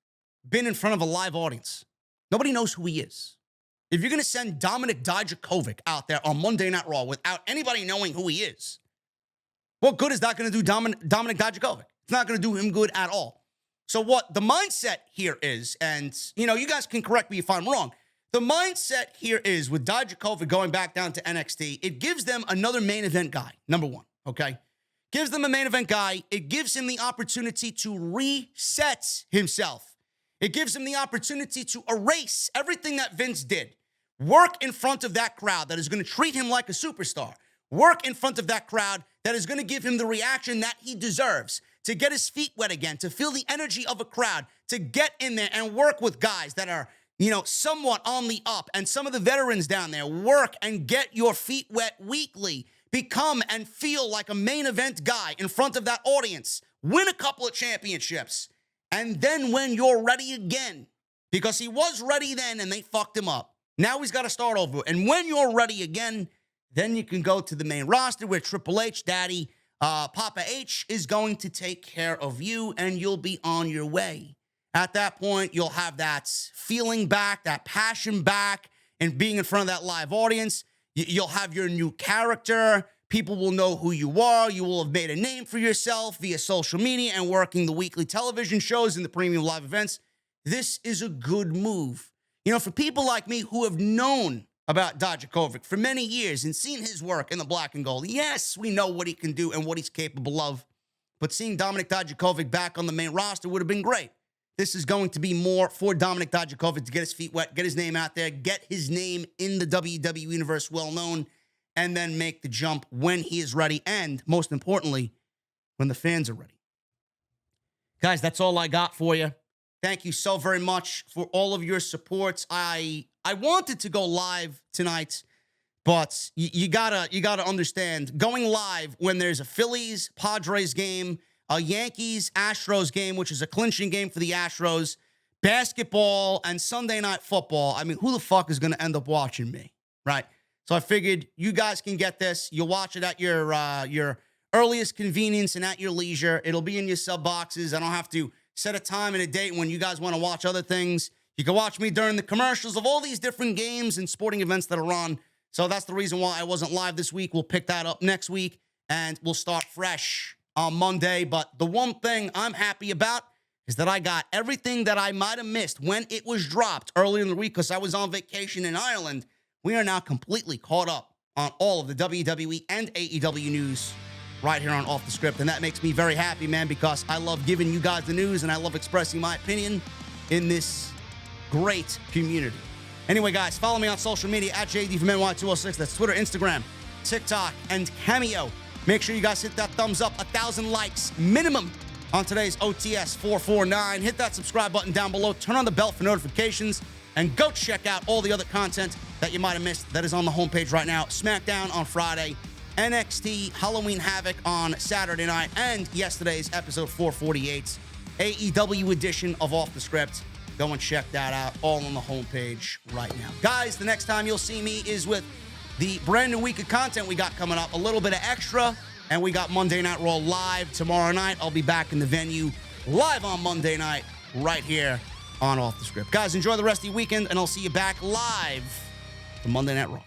been in front of a live audience. Nobody knows who he is. If you're going to send Dominic Dijakovic out there on Monday Night Raw without anybody knowing who he is, what good is that going to do Dominic Dijakovic? It's not going to do him good at all. So what the mindset here is, and, you guys can correct me if I'm wrong, the mindset here is with Dijakovic going back down to NXT, it gives them another main event guy, number one, okay? Gives them a main event guy. It gives him the opportunity to reset himself. It gives him the opportunity to erase everything that Vince did. Work in front of that crowd that is going to treat him like a superstar. Work in front of that crowd that is going to give him the reaction that he deserves, to get his feet wet again, to feel the energy of a crowd, to get in there and work with guys that are, somewhat on the up. And some of the veterans down there, work and get your feet wet weekly. Become and feel like a main event guy in front of that audience. Win a couple of championships. And then when you're ready again, because he was ready then and they fucked him up. Now he's got to start over. And when you're ready again, then you can go to the main roster where Triple H, Daddy, Papa H is going to take care of you and you'll be on your way. At that point, you'll have that feeling back, that passion back, and being in front of that live audience. You'll have your new character. People will know who you are. You will have made a name for yourself via social media and working the weekly television shows and the premium live events. This is a good move. For people like me who have known about Dijakovic for many years and seen his work in the black and gold, yes, we know what he can do and what he's capable of. But seeing Dominic Dijakovic back on the main roster would have been great. This is going to be more for Dominic Dijakovic to get his feet wet, get his name out there, get his name in the WWE universe well known, and then make the jump when he is ready and, most importantly, when the fans are ready. Guys, that's all I got for you. Thank you so very much for all of your support. I wanted to go live tonight, but you gotta understand, going live when there's a Phillies Padres game, a Yankees Astros game, which is a clinching game for the Astros, basketball, and Sunday Night Football. I mean, who the fuck is going to end up watching me, right? So I figured you guys can get this. You'll watch it at your earliest convenience and at your leisure. It'll be in your sub boxes. I don't have to set a time and a date when you guys want to watch other things. You can watch me during the commercials of all these different games and sporting events that are on. So that's the reason why I wasn't live this week. We'll pick that up next week, and we'll start fresh on Monday. But the one thing I'm happy about is that I got everything that I might have missed when it was dropped earlier in the week because I was on vacation in Ireland. We are now completely caught up on all of the WWE and AEW news right here on Off the Script. And that makes me very happy, man, because I love giving you guys the news and I love expressing my opinion in this great community. Anyway, guys, follow me on social media at JD from NY206. That's Twitter, Instagram, TikTok, and Cameo. Make sure you guys hit that thumbs up, 1,000 likes minimum on today's OTS 449. Hit that subscribe button down below. Turn on the bell for notifications. And go check out all the other content that you might have missed that is on the homepage right now. SmackDown on Friday, NXT Halloween Havoc on Saturday night, and yesterday's episode 448, AEW edition of Off the Script. Go and check that out, all on the homepage right now. Guys, the next time you'll see me is with the brand new week of content we got coming up, a little bit of extra, and we got Monday Night Raw live tomorrow night. I'll be back in the venue live on Monday night right here on Off the Script. Guys, enjoy the rest of your weekend, and I'll see you back live for Monday Night Raw.